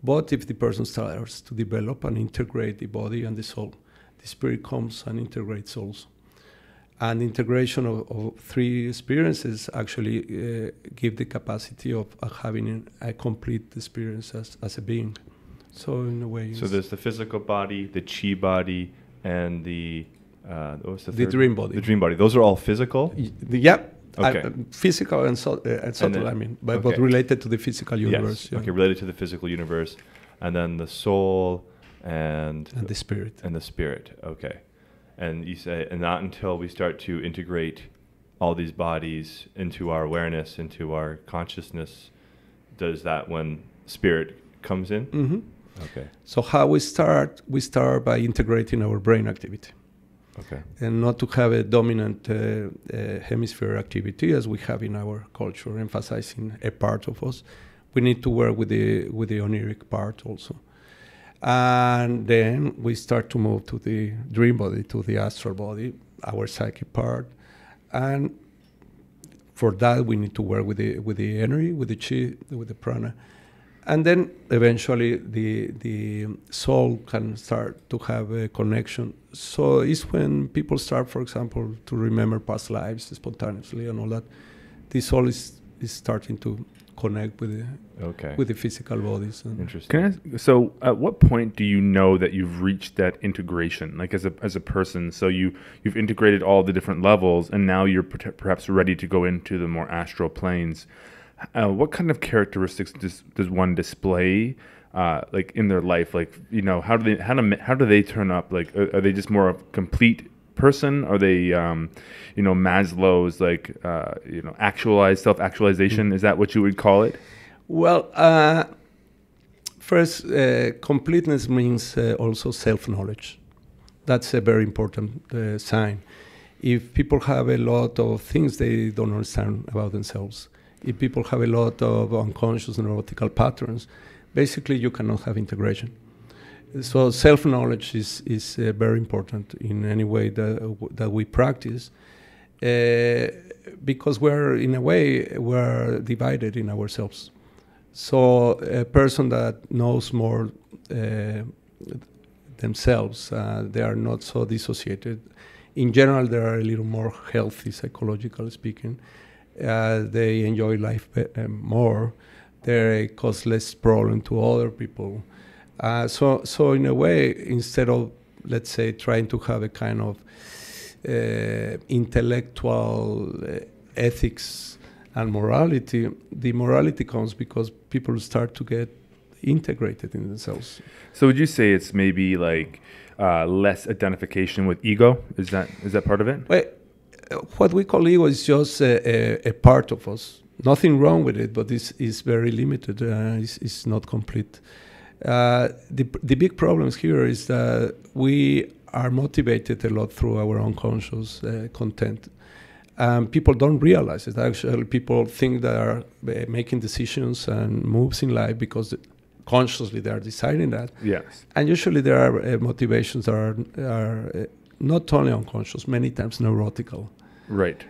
But if the person starts to develop and integrate the body and the soul, the spirit comes and integrates souls. And integration of three experiences actually give the capacity of having a complete experience as a being. So in a way, so there's the physical body, the chi body, and the what's the third? The dream body. The dream body. Those are all physical? Yeah. Okay. Physical and subtle, but related to the physical universe. Yes. Yeah. Okay, related to the physical universe. And then the soul and the spirit. And the spirit. Okay. And you say, and not until we start to integrate all these bodies into our awareness, into our consciousness, does that when spirit comes in? Mm-hmm. Okay. So how we start by integrating our brain activity. Okay. And not to have a dominant hemisphere activity as we have in our culture, emphasizing a part of us. We need to work with the oniric part also. And then we start to move to the dream body, to the astral body, our psychic part. And for that, we need to work with the energy, with the chi, with the prana. And then eventually the soul can start to have a connection. So it's when people start, for example, to remember past lives spontaneously and all that. The soul is starting to connect with the physical bodies. Interesting. Can I ask, so at what point do you know that you've reached that integration, like as a person? So you've integrated all the different levels, and now you're perhaps ready to go into the more astral planes. What kind of characteristics does one display, like in their life? Like, how do they turn up? Like, are they just more complete person? Are they, Maslow's self-actualization? Is that what you would call it? Well, first, completeness means also self-knowledge. That's a very important sign. If people have a lot of things they don't understand about themselves, if people have a lot of unconscious neurotical patterns, basically you cannot have integration. So self-knowledge is very important in any way that we practice, because we're divided in ourselves. So a person that knows more themselves, they are not so dissociated. In general, they are a little more healthy, psychologically speaking. They enjoy life more. They cause less problem to other people. So in a way, instead of, let's say, trying to have a kind of intellectual ethics and morality, the morality comes because people start to get integrated in themselves. So would you say it's maybe like less identification with ego? Is that part of it? Well, what we call ego is just a part of us. Nothing wrong with it, but it's very limited. It's not complete. The big problems here is that we are motivated a lot through our unconscious content. People don't realize it. Actually, people think they are making decisions and moves in life because consciously they are deciding that. Yes. And usually there are motivations that are not only unconscious, many times neurotical. Right.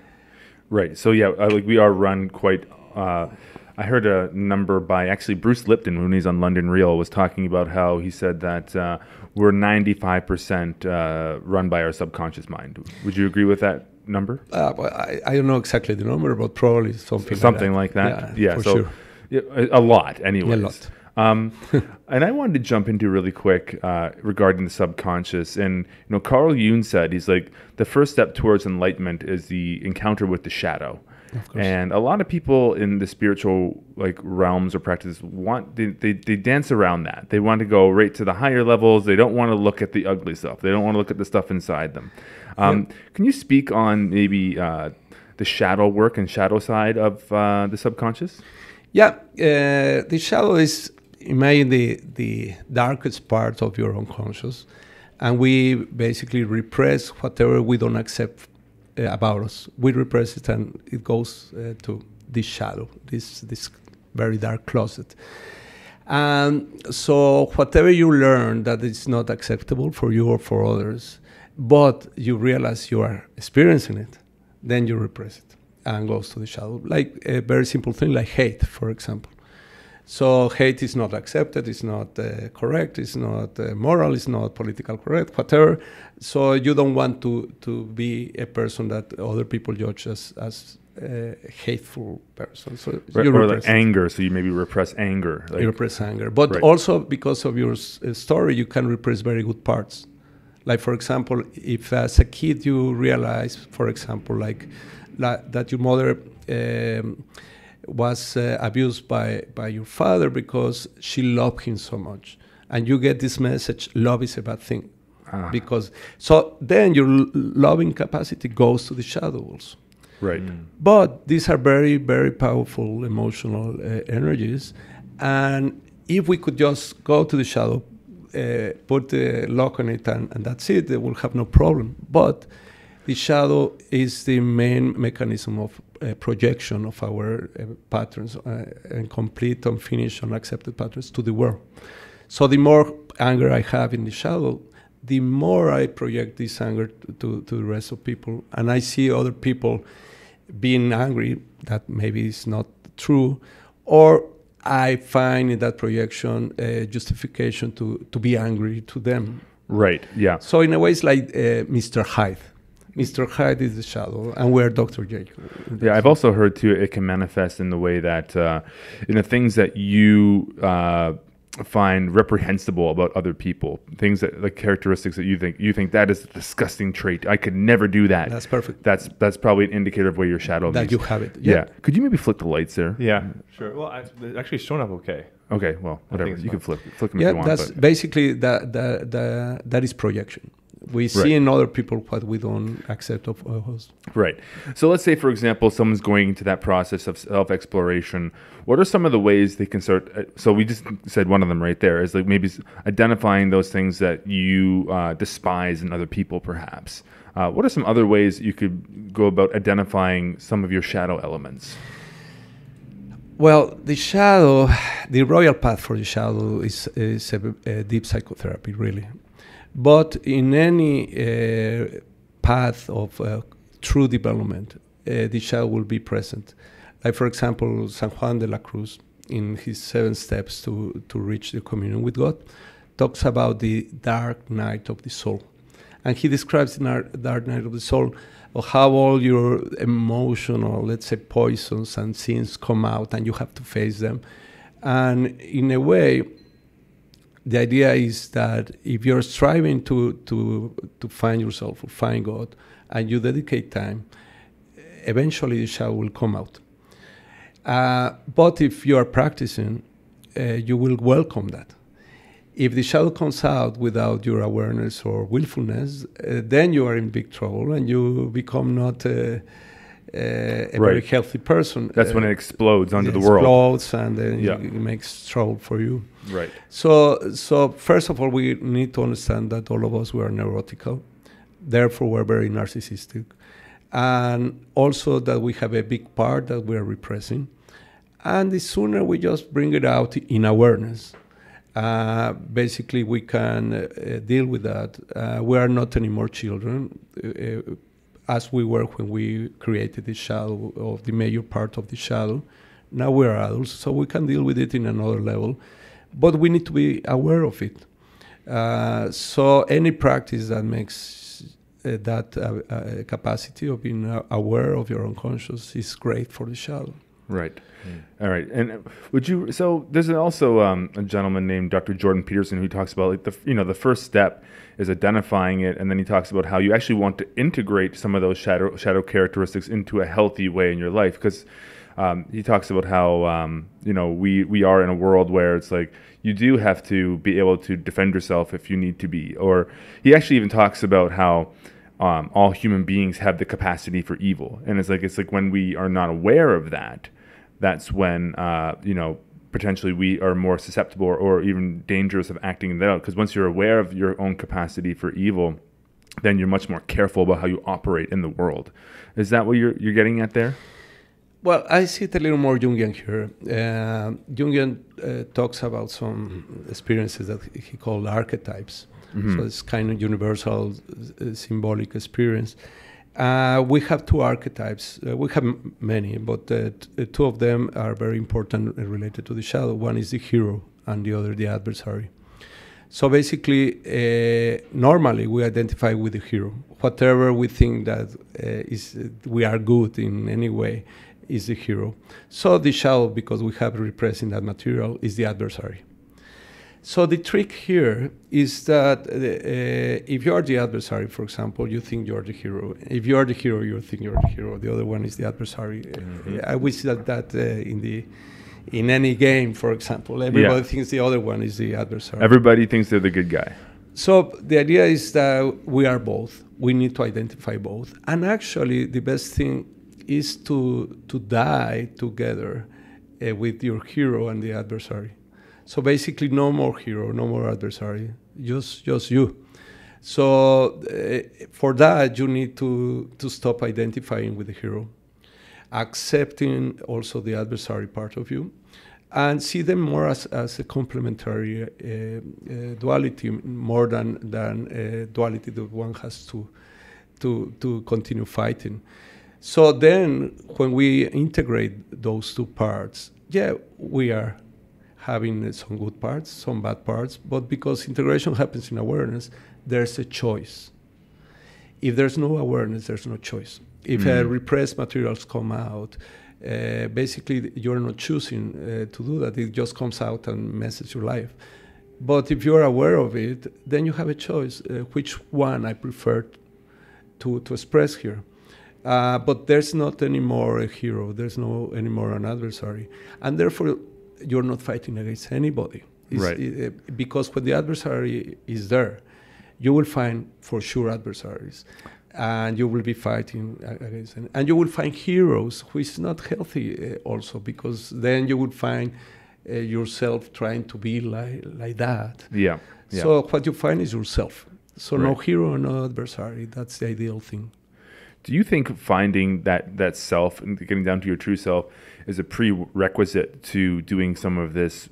So yeah, we are run quite. I heard a number by actually Bruce Lipton when he's on London Real was talking about how he said that we're 95% run by our subconscious mind. Would you agree with that number? Well, I don't know exactly the number, but probably something like that. Yeah, for sure. Yeah, a lot, anyways. A lot. And I wanted to jump into really quick regarding the subconscious. And Carl Jung said, he's like, the first step towards enlightenment is the encounter with the shadow. And a lot of people in the spiritual realms or practices they dance around that. They want to go right to the higher levels. They don't want to look at the ugly stuff. They don't want to look at the stuff inside them. Can you speak on maybe the shadow work and shadow side of the subconscious? Yeah, the shadow is, imagine the darkest part of your unconscious, and we basically repress whatever we don't accept about us. We repress it, and it goes to this shadow, this very dark closet. And so whatever you learn that is not acceptable for you or for others, but you realize you are experiencing it, then you repress it and goes to the shadow. Like a very simple thing like hate, for example. So hate is not accepted, it's not correct, it's not moral, it's not political correct, whatever. So you don't want to be a person that other people judge as a hateful person. So you or like anger, so you maybe repress anger. You repress anger. But also because of your story, you can repress very good parts. Like, for example, if as a kid you realize, for example, that your mother was abused by your father because she loved him so much, and you get this message, love is a bad thing. Because so then your loving capacity goes to the shadow also. Right. But these are very, very powerful emotional energies, and if we could just go to the shadow, put the lock on it, and that's it, they will have no problem. But the shadow is the main mechanism of projection of our patterns and complete, unfinished, unaccepted patterns to the world. So the more anger I have in the shadow, the more I project this anger to the rest of people. And I see other people being angry that maybe is not true, or I find in that projection a justification to be angry to them. Right, yeah. So in a way, it's like Mr. Hyde. Mr. Hyde is the shadow, and we're Dr. Jekyll. Yeah, I've also heard, too, it can manifest in the way that, things that you find reprehensible about other people, things that, like characteristics that you think that is a disgusting trait. I could never do that. That's perfect. That's probably an indicator of where your shadow that is. You have it. Yeah. Could you maybe flick the lights there? Yeah, sure. Well, it's actually shown up okay. Okay, well, whatever. You can flick them if you want. That's basically that is projection. We see in other people what we don't accept of us. Right. So let's say, for example, someone's going into that process of self-exploration. What are some of the ways they can start? So we just said one of them right there is like maybe identifying those things that you despise in other people, perhaps. What are some other ways you could go about identifying some of your shadow elements? Well, the shadow, the royal path for the shadow is a deep psychotherapy, really. But in any path of true development, the shadow will be present. Like, for example, San Juan de la Cruz, in his 7 steps to reach the communion with God, talks about the dark night of the soul. And he describes the dark night of the soul of how all your emotional, let's say, poisons and sins come out and you have to face them. And in a way, the idea is that if you're striving to find yourself or find God and you dedicate time, eventually the shadow will come out. But if you are practicing, you will welcome that. If the shadow comes out without your awareness or willfulness, then you are in big trouble and you become not a very healthy person. That's when it explodes onto the world. Explodes and then it makes trouble for you. Right. So first of all, we need to understand that all of us were neurotical. Therefore, we're very narcissistic. And also that we have a big part that we are repressing. And the sooner we just bring it out in awareness, basically we can deal with that. We are not anymore children, as we were when we created the shadow, of the major part of the shadow. Now we are adults, so we can deal with it in another level. But we need to be aware of it. So any practice that makes that capacity of being aware of your unconscious is great for the shadow. Right. All right. And so there's also a gentleman named Dr. Jordan Peterson who talks about like the first step is identifying it, and then he talks about how you actually want to integrate some of those shadow characteristics into a healthy way in your life, because he talks about how we are in a world where it's like you do have to be able to defend yourself if you need to be, or he actually even talks about how all human beings have the capacity for evil, and it's like when we are not aware of that, that's when potentially we are more susceptible or even dangerous of acting that out. Because once you're aware of your own capacity for evil, then you're much more careful about how you operate in the world. Is that what you're getting at there? Well, I see it a little more Jungian here. Jungian talks about some experiences that he called archetypes. Mm-hmm. So it's kind of universal symbolic experience. We have 2 archetypes. We have many, but 2 of them are very important and related to the shadow. One is the hero and the other the adversary. So basically, normally we identify with the hero. Whatever we think that we are good in any way is the hero. So the shadow, because we have repressing that material, is the adversary. So the trick here is that if you are the adversary, for example, you think you're the hero. If you are the hero, you think you're the hero. The other one is the adversary. Mm-hmm. I wish that in any game, for example, everybody thinks the other one is the adversary. Everybody thinks they're the good guy. So the idea is that we are both. We need to identify both. And actually, the best thing is to die together with your hero and the adversary. So basically, no more hero, no more adversary, just you. So for that, you need to stop identifying with the hero, accepting also the adversary part of you, and see them more as a complementary duality, more than duality that one has to continue fighting. So then, when we integrate those 2 parts, we are having some good parts, some bad parts, but because integration happens in awareness, there's a choice. If there's no awareness, there's no choice. If repressed materials come out, basically you're not choosing to do that. It just comes out and messes your life. But if you're aware of it, then you have a choice, which one I prefer to express here. But there's not anymore a hero, there's no anymore an adversary. And therefore, you're not fighting against anybody. Because when the adversary is there, you will find for sure adversaries, and you will be fighting against them. And you will find heroes, who is not healthy also, because then you would find yourself trying to be like that. Yeah. So what you find is yourself. So Right. no hero, no adversary. That's the ideal thing. Do you think finding that self and getting down to your true self is a prerequisite to doing some of this,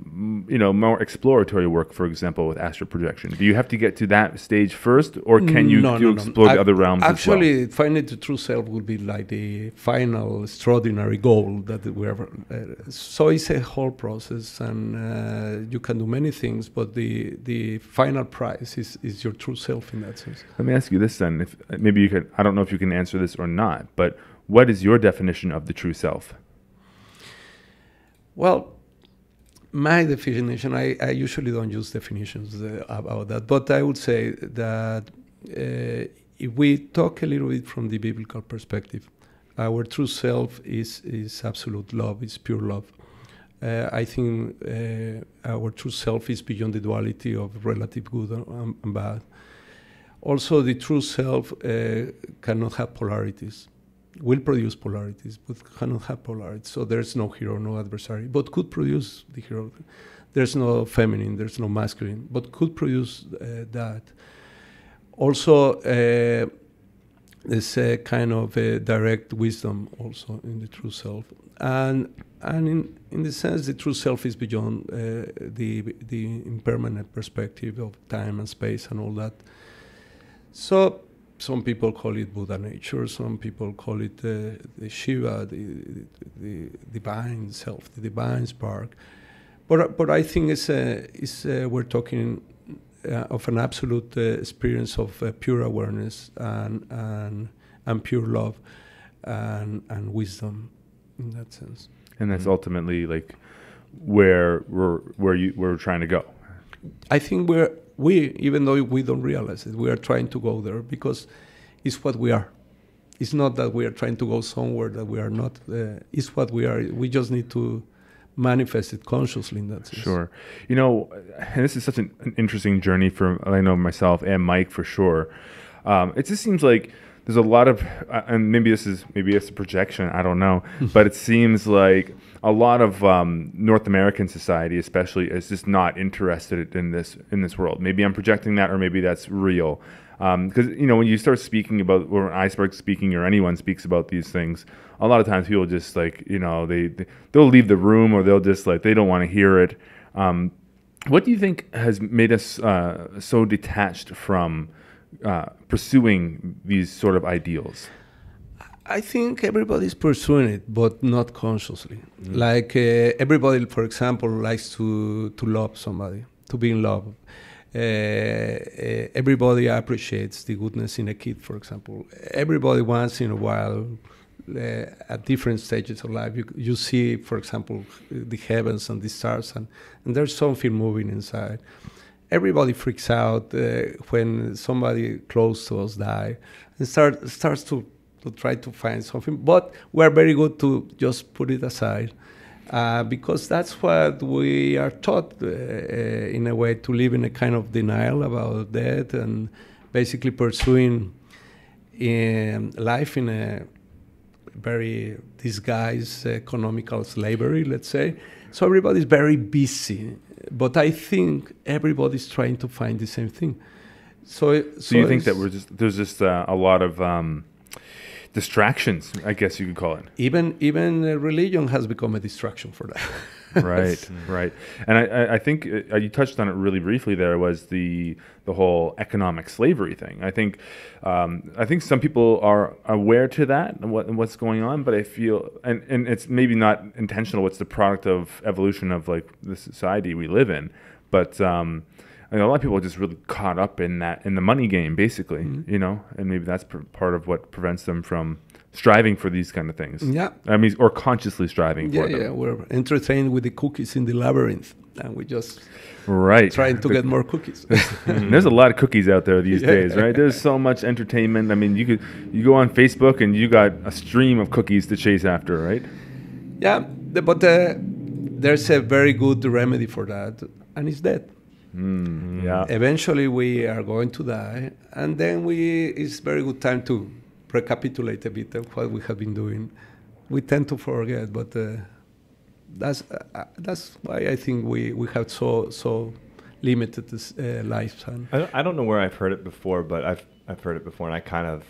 more exploratory work, for example, with astral projection? Do you have to get to that stage first, or can you explore the other realms Actually, as well? finding the true self will be like the final extraordinary goal that we ever. So it's a whole process, and you can do many things, but the final prize is your true self in that sense. Let me ask you this then. If maybe you could, I don't know if you can answer this or not, but what is your definition of the true self? Well, my definition, I usually don't use definitions about that, but I would say that if we talk a little bit from the biblical perspective, our true self is absolute love, is pure love. I think our true self is beyond the duality of relative good and bad. Also, the true self cannot have polarities. Will produce polarities, but cannot have polarities. So there's no hero, no adversary, but could produce the hero. There's no feminine, there's no masculine, but could produce that. Also, there's a kind of a direct wisdom also in the true self. And in the sense, the true self is beyond the impermanent perspective of time and space and all that. So some people call it Buddha nature, some people call it the Shiva, the divine self, the divine spark. But I think we're talking of an absolute experience of pure awareness and pure love and wisdom in that sense. And that's ultimately like where we're trying to go. I think even though we don't realize it, we are trying to go there because it's what we are. It's not that we are trying to go somewhere that we are not. It's what we are. We just need to manifest it consciously in that sense. Sure. And this is such an interesting journey for, I know, myself and Mike for sure. It just seems like there's a lot of, and maybe it's a projection, I don't know, but it seems like a lot of North American society, especially, is just not interested in this world. Maybe I'm projecting that, or maybe that's real. Because when you start speaking about, or when I start speaking, or anyone speaks about these things, a lot of times people just they'll leave the room, or they'll just they don't want to hear it. What do you think has made us so detached from pursuing these sort of ideals? I think everybody's pursuing it, but not consciously. Like everybody, for example, likes to love somebody, to be in love. Everybody appreciates the goodness in a kid, for example. Everybody once in a while, at different stages of life, you see, for example, the heavens and the stars, and there's something moving inside. Everybody freaks out when somebody close to us die, and starts to try to find something. But we're very good to just put it aside, because that's what we are taught in a way, to live in a kind of denial about death and basically pursuing life in a very disguised economical slavery, let's say. So everybody's very busy, but I think everybody's trying to find the same thing. So you think that there's just a lot of distractions, I guess you could call it. Even religion has become a distraction for that. Right. And I think you touched on it really briefly. There was the whole economic slavery thing. I think some people are aware to that and what's going on, but I feel and it's maybe not intentional. It's the product of evolution of the society we live in, but. A lot of people are just really caught up in the money game, basically, and maybe that's part of what prevents them from striving for these kind of things. Yeah. I mean, or consciously striving for them. Yeah, we're entertained with the cookies in the labyrinth, and we just trying to get more cookies. There's a lot of cookies out there these days, right? There's so much entertainment. I mean, you go on Facebook and you got a stream of cookies to chase after, right? Yeah, but there's a very good remedy for that, and it's death. Yeah. Eventually, we are going to die, and then it's very good time to recapitulate a bit of what we have been doing. We tend to forget, but that's why I think we have so limited this lifespan. I don't know where I've heard it before, but I've heard it before, and I kind of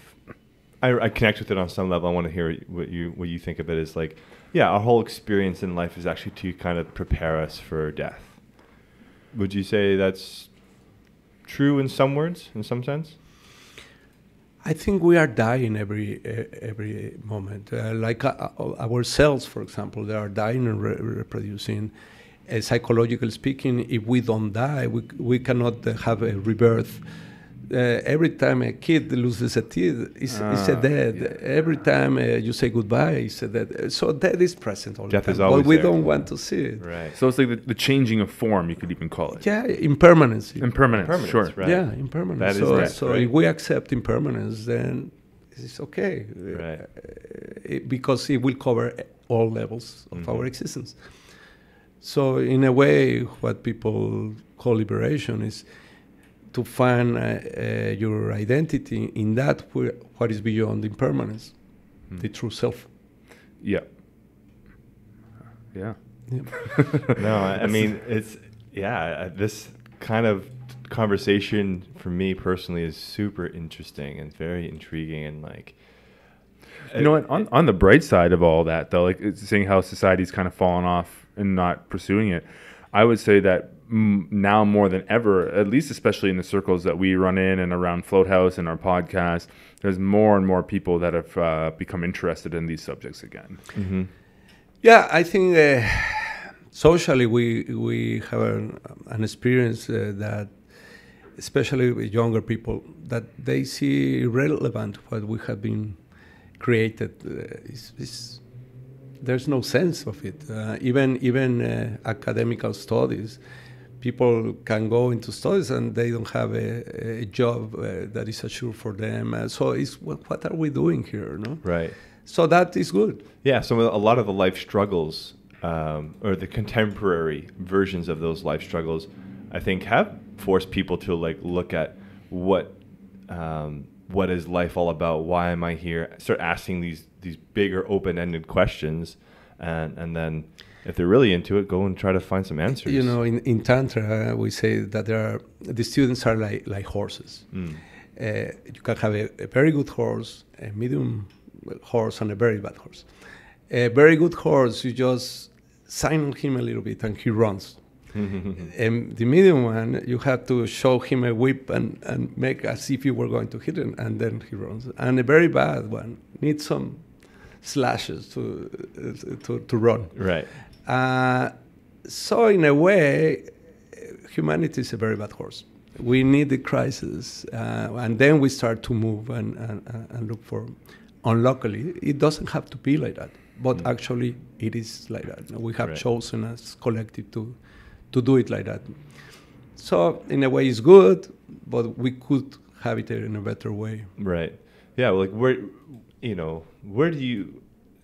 I connect with it on some level. I want to hear what you think of it. Is like, yeah, our whole experience in life is actually to kind of prepare us for death. Would you say that's true in some words, in some sense? I think we are dying every moment. Like our cells, for example, they are dying and reproducing. Psychologically speaking, if we don't die, we cannot have a rebirth. Every time a kid loses a teeth, it's a death. Yeah. Every time you say goodbye, it's a death. So death is present all death the time. Is always but we there. Don't want to see it. Right. So it's like the changing of form, you could even call it. Yeah, impermanence. Impermanence, sure. Right. Yeah, impermanence. That is so right, so right. if we accept impermanence, then it's okay. Right. Because it will cover all levels of our existence. So in a way, what people call liberation is to find your identity in that what is beyond impermanence, the true self. Yeah. Yeah. No, I mean, it's, this kind of conversation for me personally is super interesting and very intriguing, and like, you know what, on the bright side of all that though, like it's seeing how society's kind of fallen off and not pursuing it, I would say that now more than ever, at least especially in the circles that we run in and around Float House and our podcast, there's more and more people that have become interested in these subjects again. Mm-hmm. Yeah, I think socially we have an experience that, especially with younger people, that they see irrelevant what we have been created. There's no sense of it. Even academical studies, people can go into studies and they don't have a job that is assured for them. So it's what are we doing here, no? Right. So that is good. Yeah. So a lot of the life struggles, or the contemporary versions of those life struggles, I think have forced people to like look at what is life all about? Why am I here? Start asking these bigger open-ended questions, and then if they're really into it, go and try to find some answers. You know, in Tantra, we say that the students are like horses. You can have a very good horse, a medium horse, and a very bad horse. A very good horse, you just sign on him a little bit and he runs. And the medium one, you have to show him a whip and make as if you were going to hit him, and then he runs. And a very bad one needs some slashes to run. Right. So in a way, humanity is a very bad horse. We need the crisis, and then we start to move and look for. Unluckily, it doesn't have to be like that, but actually it is like that. We have chosen as collective to do it like that. So in a way it's good, but we could have it in a better way. Right. Yeah. Like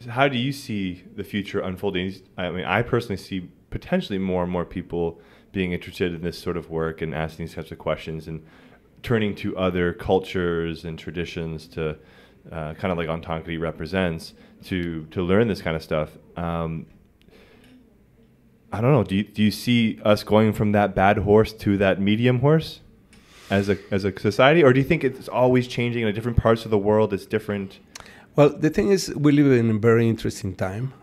how do you see the future unfolding? I mean, I personally see potentially more and more people being interested in this sort of work and asking these types of questions and turning to other cultures and traditions to kind of like Antankari represents to learn this kind of stuff. I don't know. Do you see us going from that bad horse to that medium horse as a society, or do you think it's always changing in different parts of the world? It's different. Well, the thing is, we live in a very interesting time.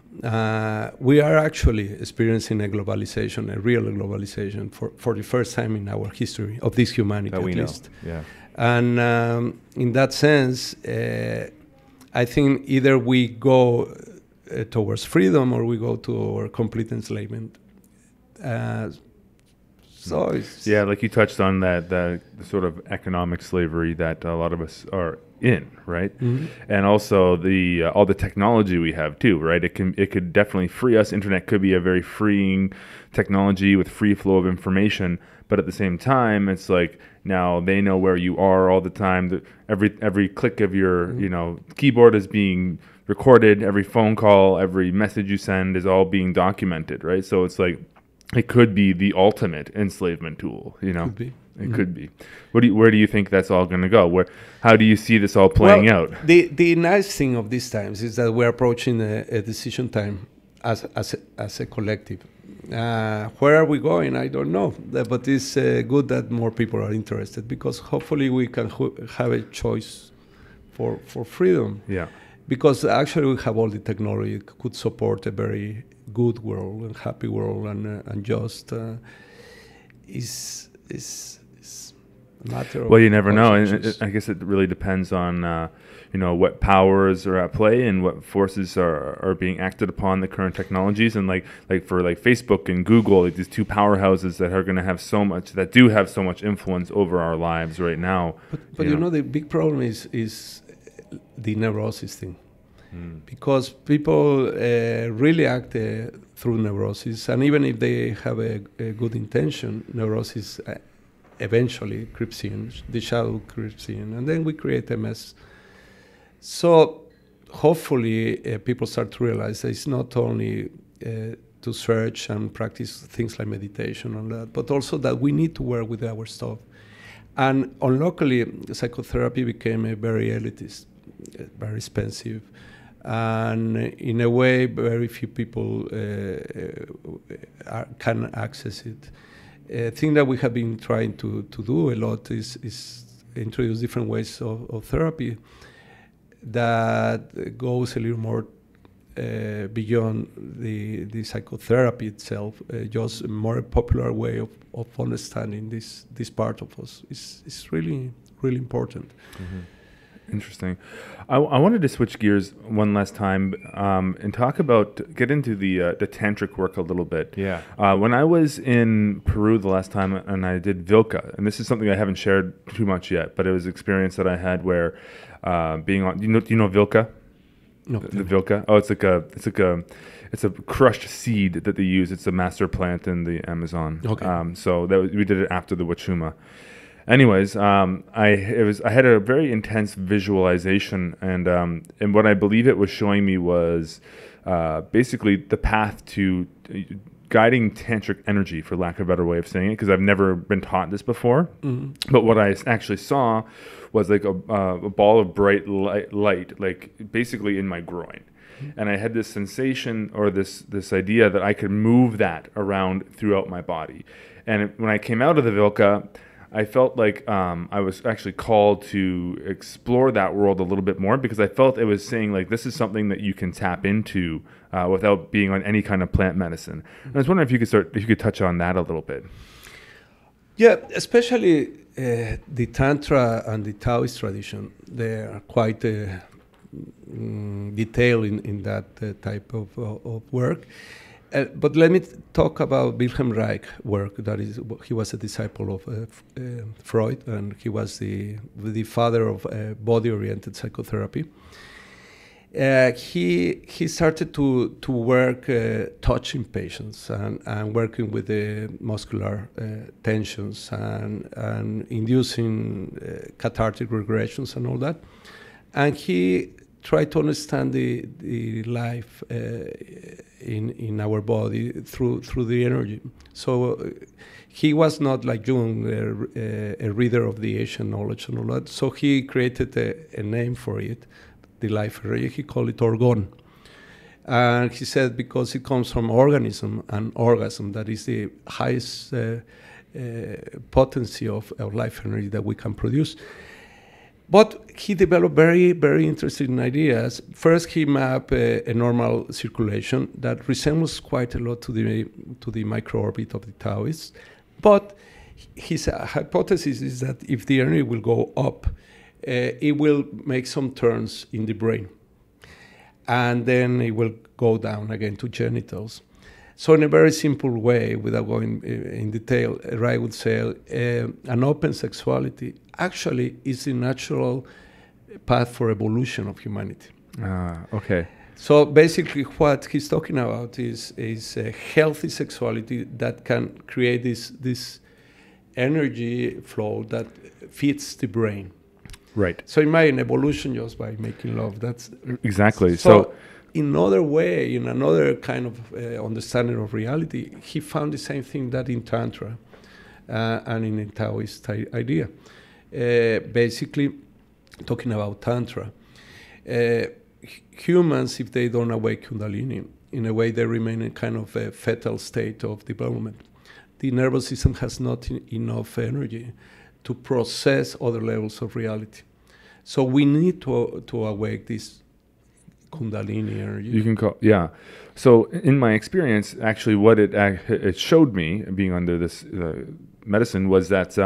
We are actually experiencing a globalization, a real globalization, for the first time in our history of this humanity, that we at know. least. Yeah. And in that sense, I think either we go towards freedom or we go to our complete enslavement. So it's like you touched on that, the sort of economic slavery that a lot of us are in, right? Mm-hmm. And also all the technology we have too, right? It could definitely free us. Internet could be a very freeing technology with free flow of information, but at the same time, it's like now they know where you are all the time. Every click of your keyboard is being recorded. Every phone call, every message you send is all being documented, right? So it's like it could be the ultimate enslavement tool, you know. Could be. It could be. Where do you think that's all going to go? How do you see this all playing out? The nice thing of these times is that we're approaching a decision time as a collective. Where are we going? I don't know. But it's good that more people are interested, because hopefully we can have a choice for freedom. Yeah. Because actually we have all the technology that could support a very good world and happy world and just is a matter of. Well, you never know. And I guess it really depends on what powers are at play and what forces are being acted upon the current technologies. And like for Facebook and Google, like these two powerhouses that are going to have so much influence over our lives right now. But the big problem is the neurosis thing. Because people really act through neurosis, and even if they have a good intention, neurosis eventually creeps in, the shadow creeps in, and then we create a mess. So hopefully people start to realize that it's not only to search and practice things like meditation and that, but also that we need to work with our stuff. And locally, psychotherapy became a very elitist, very expensive, and in a way, very few people can access it. A thing that we have been trying to do a lot is introduce different ways of therapy that goes a little more beyond the psychotherapy itself. Just a more popular way of understanding this part of us is really, really important. Mm-hmm. Interesting. I wanted to switch gears one last time and get into the tantric work a little bit. Yeah. When I was in Peru the last time and I did Vilca, and this is something I haven't shared too much yet, but it was an experience that I had where being on. Do you know Vilca? No. The Vilca. Oh, it's a crushed seed that they use. It's a master plant in the Amazon. Okay. So we did it after the Wachuma. Anyways, I had a very intense visualization, and what I believe it was showing me was basically the path to guiding tantric energy, for lack of a better way of saying it, because I've never been taught this before. Mm-hmm. But what I actually saw was like a ball of bright light, like basically in my groin. And I had this sensation or this idea that I could move that around throughout my body. And when I came out of the Vilca, I felt like I was actually called to explore that world a little bit more, because I felt it was saying like this is something that you can tap into without being on any kind of plant medicine. And I was wondering if you could touch on that a little bit. Yeah, especially the Tantra and the Taoist tradition, they are quite detailed in that type of work. But let me talk about Wilhelm Reich work. He was a disciple of Freud, and he was the father of body-oriented psychotherapy. He started to work touching patients and working with the muscular tensions and inducing cathartic regressions and all that. And he tried to understand the life in our body through the energy. So he was not like Jung, a reader of the Asian knowledge and all that. So he created a name for it, the life energy. He called it orgon. And he said because it comes from organism and orgasm, that is the highest potency of life energy that we can produce. But he developed very, very interesting ideas. First, he mapped a normal circulation that resembles quite a lot to the microorbit of the Taoists. But his hypothesis is that if the energy will go up, it will make some turns in the brain. And then it will go down again to genitals. So in a very simple way, without going in detail, Rai would say an open sexuality actually is the natural path for evolution of humanity. Okay. So basically what he's talking about is a healthy sexuality that can create this energy flow that feeds the brain. Right. So imagine evolution just by making love. That's exactly. So in other way, in another kind of understanding of reality, he found the same thing that in Tantra and in the Taoist idea. Basically, talking about Tantra, humans, if they don't awake Kundalini, in a way they remain in kind of a fetal state of development. The nervous system has not enough energy to process other levels of reality. So we need to awake this Kundalini energy. You can call, yeah. So in my experience, actually, what it showed me, being under this medicine, was that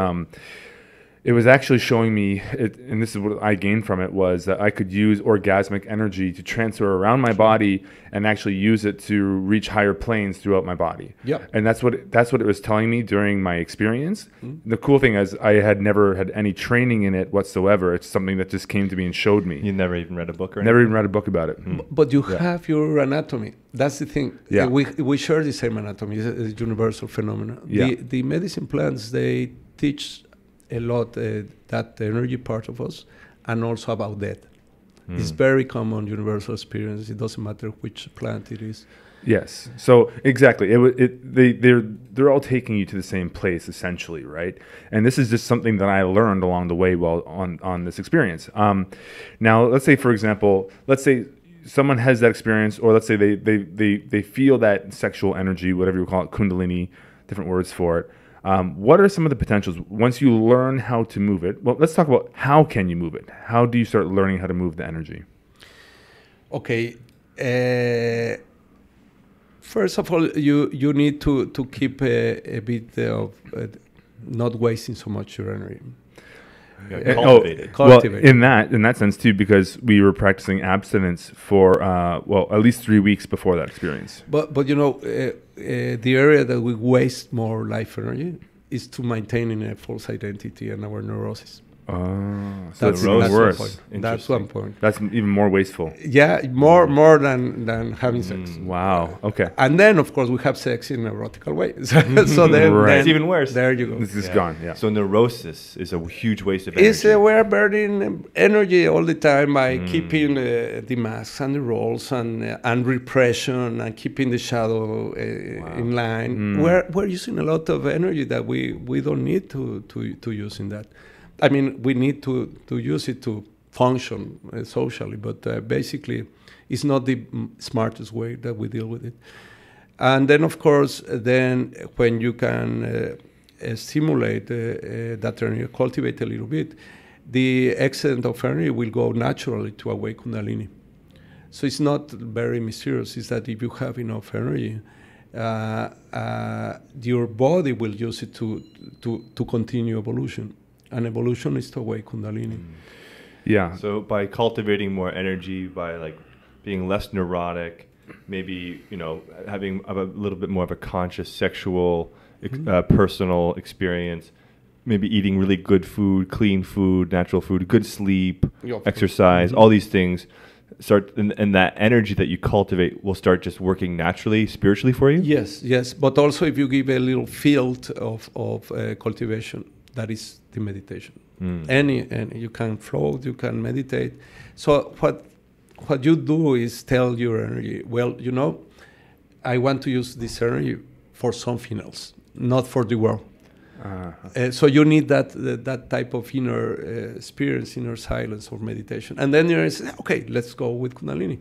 it was actually showing me, and this is what I gained from it, was that I could use orgasmic energy to transfer around my body and actually use it to reach higher planes throughout my body. Yeah. And that's what it was telling me during my experience. The cool thing is I had never had any training in it whatsoever. It's something that just came to me and showed me. You never even read a book or Never anything? even read a book about it. But you have your anatomy. That's the thing. Yeah. We share the same anatomy. It's a universal phenomenon. Yeah. The medicine plants, they teach a lot that energy part of us, and also about death. It's very common universal experience. It doesn't matter which plant it is. Yes. So exactly, they're all taking you to the same place essentially, right? And this is just something that I learned along the way while on this experience. Now, let's say, for example, someone has that experience, or let's say they feel that sexual energy, whatever you call it, Kundalini, different words for it. What are some of the potentials once you learn how to move it? Well, let's talk about how can you move it. How do you start learning how to move the energy? Okay. First of all, you need to keep a bit of not wasting so much your energy. Cultivate it. Well, in that sense too, because we were practicing abstinence for at least 3 weeks before that experience. But you know, the area that we waste more life energy is to maintaining a false identity and our neurosis. So That's worse. one point. That's one point. That's even more wasteful. Yeah, more than having sex. Wow. Okay. And then, of course, we have sex in a erotical way. So then, Right. It's even worse. There you go. This is gone. Yeah. So neurosis is a huge waste of energy. We're burning energy all the time by keeping the masks and the roles and repression and keeping the shadow in line. We're using a lot of energy that we don't need to use in that. I mean, we need to use it to function socially, but basically, it's not the smartest way that we deal with it. And then, of course, when you can stimulate that energy, cultivate a little bit, the excess of energy will go naturally to awake Kundalini. So it's not very mysterious. It's that if you have enough energy, your body will use it to continue evolution. And evolution is to awake Kundalini. Yeah. So by cultivating more energy, by being less neurotic, maybe having a little bit more of a conscious sexual personal experience, maybe eating really good food, clean food, natural food, good sleep, exercise, all these things start, and that energy that you cultivate will start just working naturally, spiritually for you? Yes. But also if you give a little field of cultivation, that is the meditation. Any you can float, you can meditate. So what you do is tell your energy, well, I want to use this energy for something else, not for the world. So you need that type of inner experience, inner silence or meditation. And then you say, okay, let's go with Kundalini.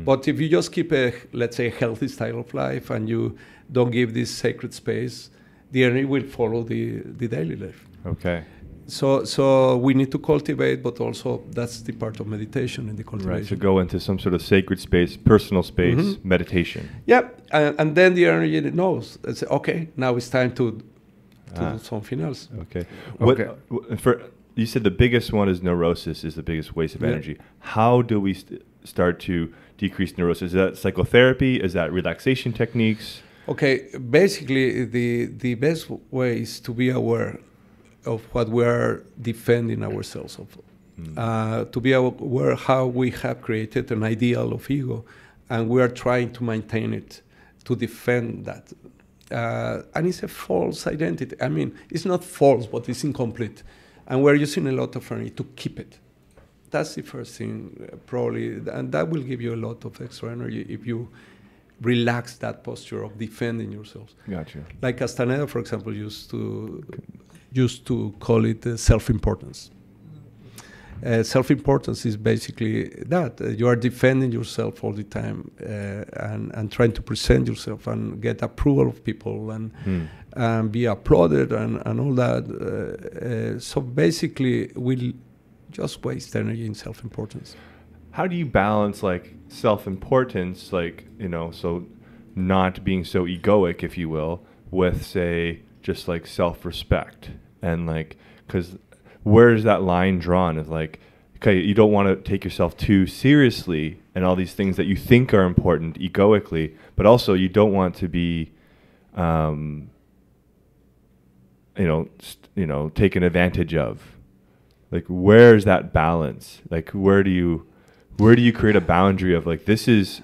But if you just keep let's say, a healthy style of life and you don't give this sacred space, the energy will follow the daily life. Okay. So we need to cultivate, but also that's the part of meditation and the cultivation. Right, so go into some sort of sacred space, personal space, meditation. Yeah, and then the energy knows. It's okay, now it's time to do something else. Okay. Okay. You said the biggest one is neurosis is the biggest waste of energy. How do we start to decrease neurosis? Is that psychotherapy? Is that relaxation techniques? Okay, basically the best way is to be aware of what we are defending ourselves of. To be aware how we have created an ideal of ego and we are trying to maintain it, to defend that. And it's a false identity. I mean, it's not false, but it's incomplete. And we're using a lot of energy to keep it. that's the first thing, probably, and that will give you a lot of extra energy if you relax that posture of defending yourselves. Gotcha. Like Castaneda, for example, used to call it self-importance. Self-importance is basically that you are defending yourself all the time and trying to present yourself and get approval of people and be applauded and all that. So basically, we'll just waste energy in self-importance. How do you balance like self-importance, like, you know, so not being so egoic, if you will, with, say, just like self-respect? And like, because where is that line drawn of like, okay, you don't want to take yourself too seriously and all these things that you think are important egoically, but also you don't want to be, taken advantage of. Like, where's that balance? Like, where do you create a boundary of like, this is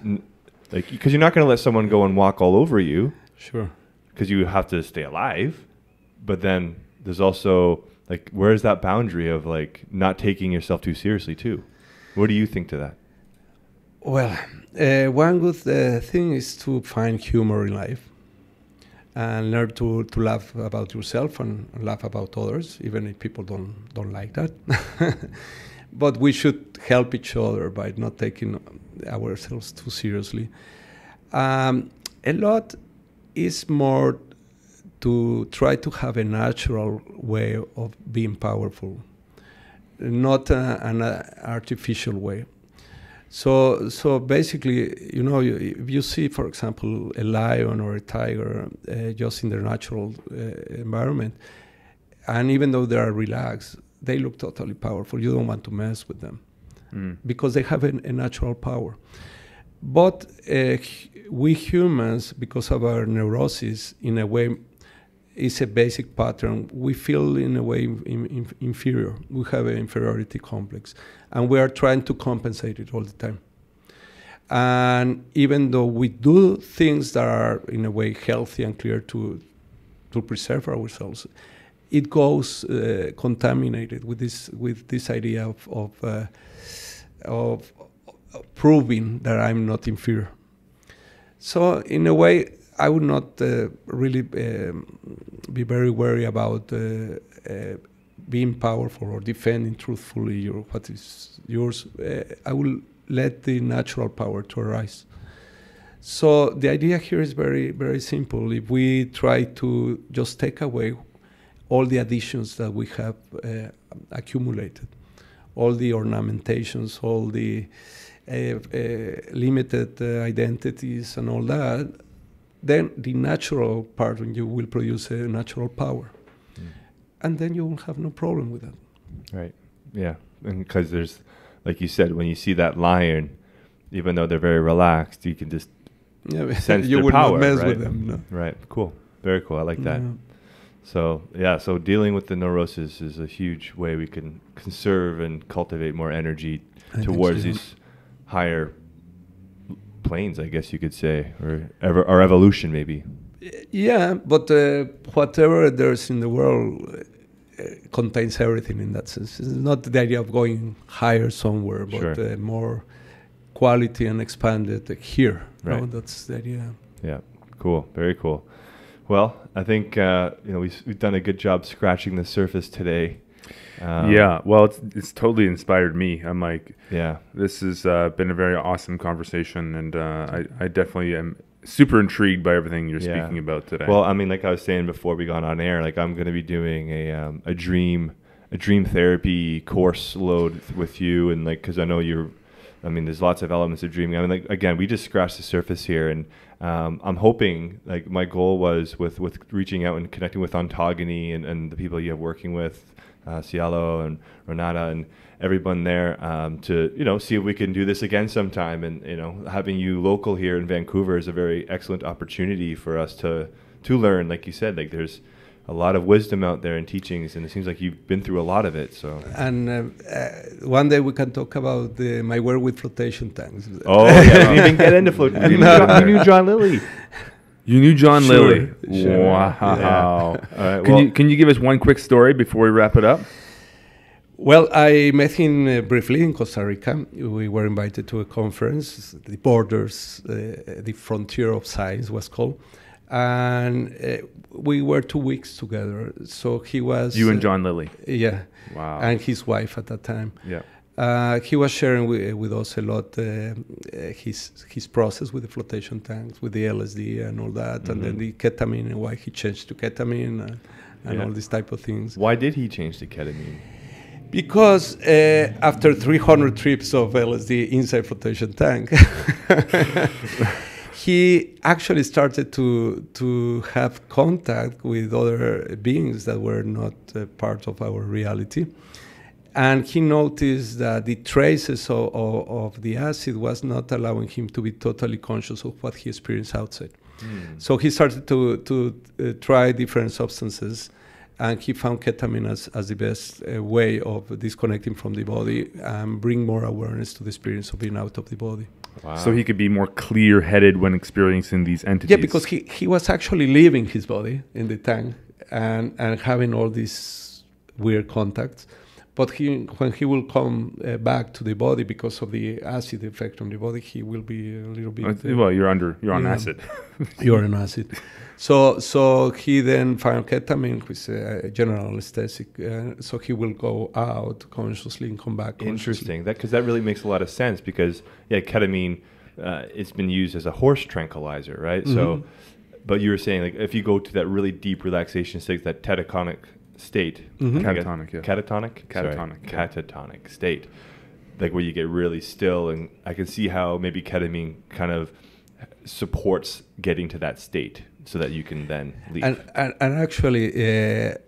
like, because you're not going to let someone go and walk all over you. Sure. Because you have to stay alive. But then there's also like, where's that boundary of like not taking yourself too seriously too? What do you think to that? Well, one good thing is to find humor in life and learn to laugh about yourself and laugh about others, even if people don't like that. But we should help each other by not taking ourselves too seriously. A lot is more to try to have a natural way of being powerful, not an artificial way. So basically, you know, if you see, for example, a lion or a tiger just in their natural environment, and even though they are relaxed, they look totally powerful. You don't want to mess with them because they have a natural power. But we humans, because of our neurosis, in a way, is a basic pattern. We feel in a way inferior. We have an inferiority complex, and we are trying to compensate it all the time. And even though we do things that are in a way healthy and clear to preserve ourselves, it goes contaminated with this idea of proving that I'm not inferior. So in a way, I would not really be very worried about being powerful or defending truthfully what is yours. I will let the natural power to arise. So the idea here is very, very simple. If we try to just take away all the additions that we have accumulated, all the ornamentations, all the limited identities and all that, then the natural part in you will produce a natural power. And then you will have no problem with that. Right. Yeah. And because there's, like you said, when you see that lion, even though they're very relaxed, you can just sense you their would power. not mess right? with them. No. Right. Cool. Very cool. I like that. Yeah. So dealing with the neurosis is a huge way we can conserve and cultivate more energy towards these higher planes, I guess you could say, or our evolution maybe. Yeah, but whatever there's in the world contains everything in that sense. It's not the idea of going higher somewhere, but Sure. more quality and expanded here. Right. No? That's the idea. Yeah, cool, very cool. Well, I think we've done a good job scratching the surface today. Yeah, well, it's totally inspired me. I'm like, yeah, this has been a very awesome conversation, and I definitely am super intrigued by everything you're speaking about today. Well, I mean, like I was saying before we got on air, like I'm going to be doing a dream therapy course load with you, and like, because I know there's lots of elements of dreaming. I mean, like, again, we just scratched the surface here, and I'm hoping, like, my goal was with reaching out and connecting with Ontogeny and the people you have working with, Cielo and Renata and everyone there, to see if we can do this again sometime. And having you local here in Vancouver is a very excellent opportunity for us to learn. Like you said, like there's a lot of wisdom out there in teachings, and it seems like you've been through a lot of it. So, and one day we can talk about my work with flotation tanks. Oh, yeah, we didn't even get into flotation. You knew John Lilly. You knew John Lilly. Sure. Wow. Yeah. All right, Can you give us one quick story before we wrap it up? Well, I met him briefly in Costa Rica. We were invited to a conference, the Borders, the Frontier of Science was called. And we were 2 weeks together. So he was... You and John Lilly. Yeah. Wow. And his wife at that time. Yeah. He was sharing with us a lot his process with the flotation tanks, with the LSD and all that, and then the ketamine and why he changed to ketamine and all these type of things. Why did he change to ketamine? Because after 300 trips of LSD inside flotation tank, he actually started to have contact with other beings that were not part of our reality. And he noticed that the traces of the acid was not allowing him to be totally conscious of what he experienced outside. So he started to try different substances, and he found ketamine as the best way of disconnecting from the body and bring more awareness to the experience of being out of the body. Wow. So he could be more clear-headed when experiencing these entities. Yeah, because he was actually leaving his body in the tank and having all these weird contacts. But when he will come back to the body because of the acid effect on the body, he will be a little bit... well, you're on acid. You're on acid. So he then found ketamine, which is a general anesthetic. So he will go out consciously and come back consciously. Interesting. Because that really makes a lot of sense because, ketamine, it's been used as a horse tranquilizer, right? So, but you were saying, like, if you go to that really deep relaxation state, that catatonic state. Catatonic, yeah. Catatonic? Catatonic state. Like where you get really still, and I can see how maybe ketamine kind of supports getting to that state so that you can then leave. And actually,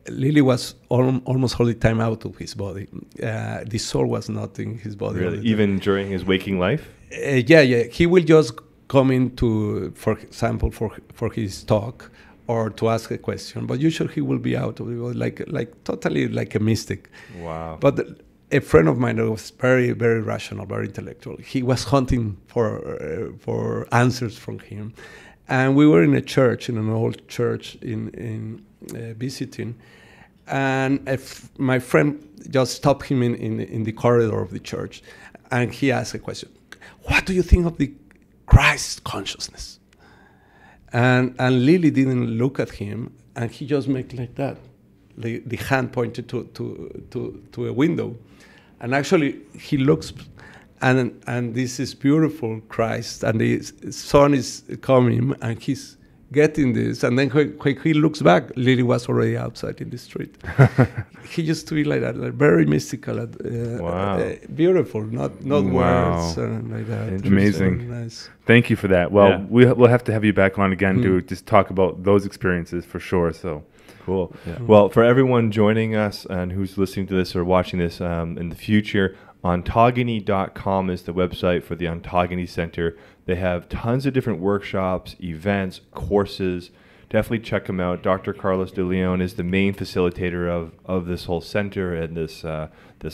Lily was almost all the time out of his body. The soul was not in his body. Really? Even during his waking life? Yeah. He will just come in to, for example, for his talk, or to ask a question, but usually he will be out of the body, like totally like a mystic. Wow. But a friend of mine was very, very rational, very intellectual. He was hunting for answers from him. And we were in a church, in an old church in visiting, and my friend just stopped him in the corridor of the church, and he asked a question: "What do you think of the Christ consciousness?" And Lily didn't look at him, and he just made like that. The hand pointed to a window. And actually, he looks, and this is beautiful Christ, and the sun is coming, and he's getting this. And then when he looks back, Lily was already outside in the street. He used to be like that, like very mystical, wow. Beautiful, not words like that. Amazing. Nice. Thank you for that. Well, we'll have to have you back on again to just talk about those experiences for sure. So cool. Yeah. Well, for everyone joining us and who's listening to this or watching this in the future, ontogeny.com is the website for the Ontogeny Center. They have tons of different workshops, events, courses. Definitely check them out. Dr. Carlos de Leon is the main facilitator of this whole center and this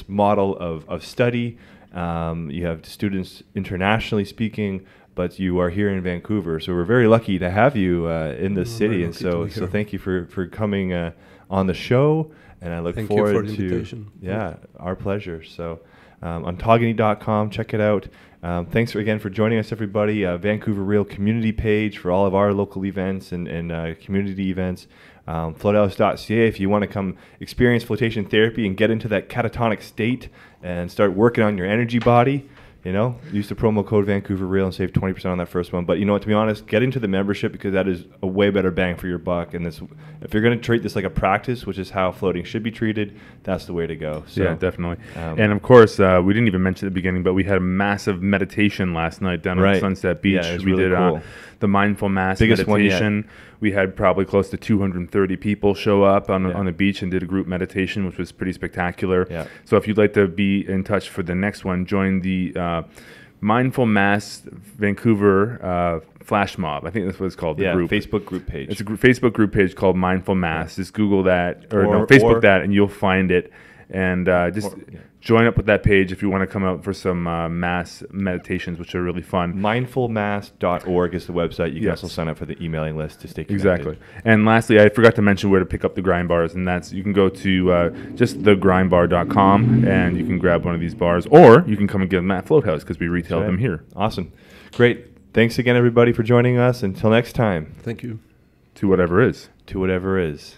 model of study. You have students internationally speaking, but you are here in Vancouver, so we're very lucky to have you in this city. And so thank you for coming on the show, and I look forward for the invitation. Our pleasure. So ontogeny.com, check it out. Thanks again for joining us, everybody. Vancouver Real community page for all of our local events and community events. Floathouse.ca if you want to come experience flotation therapy and get into that catatonic state and start working on your energy body. Use the promo code Vancouver Real and save 20% on that first one. But to be honest, get into the membership because that is a way better bang for your buck. And if you're going to treat this like a practice, which is how floating should be treated, that's the way to go. So, yeah, definitely. And of course, we didn't even mention at the beginning, but we had a massive meditation last night down on Sunset Beach. Yeah, we really did cool. The mindful mass Biggest meditation. We had probably close to 230 people show up on the beach and did a group meditation, which was pretty spectacular. Yeah. So if you'd like to be in touch for the next one, join the Mindful Mass Vancouver Flash Mob. I think that's what it's called. The group. Facebook group page. It's a Facebook group page called Mindful Mass. Just Google that, Facebook that, and you'll find it. And just join up with that page if you want to come out for some mass meditations, which are really fun. Mindfulmass.org is the website. You can also sign up for the emailing list to stay connected. Exactly. And lastly, I forgot to mention where to pick up the grind bars, and that's you can go to just thegrindbar.com and you can grab one of these bars, or you can come and get them at Float House because we retail them here. Awesome. Great. Thanks again, everybody, for joining us. Until next time. Thank you. To whatever is. To whatever is.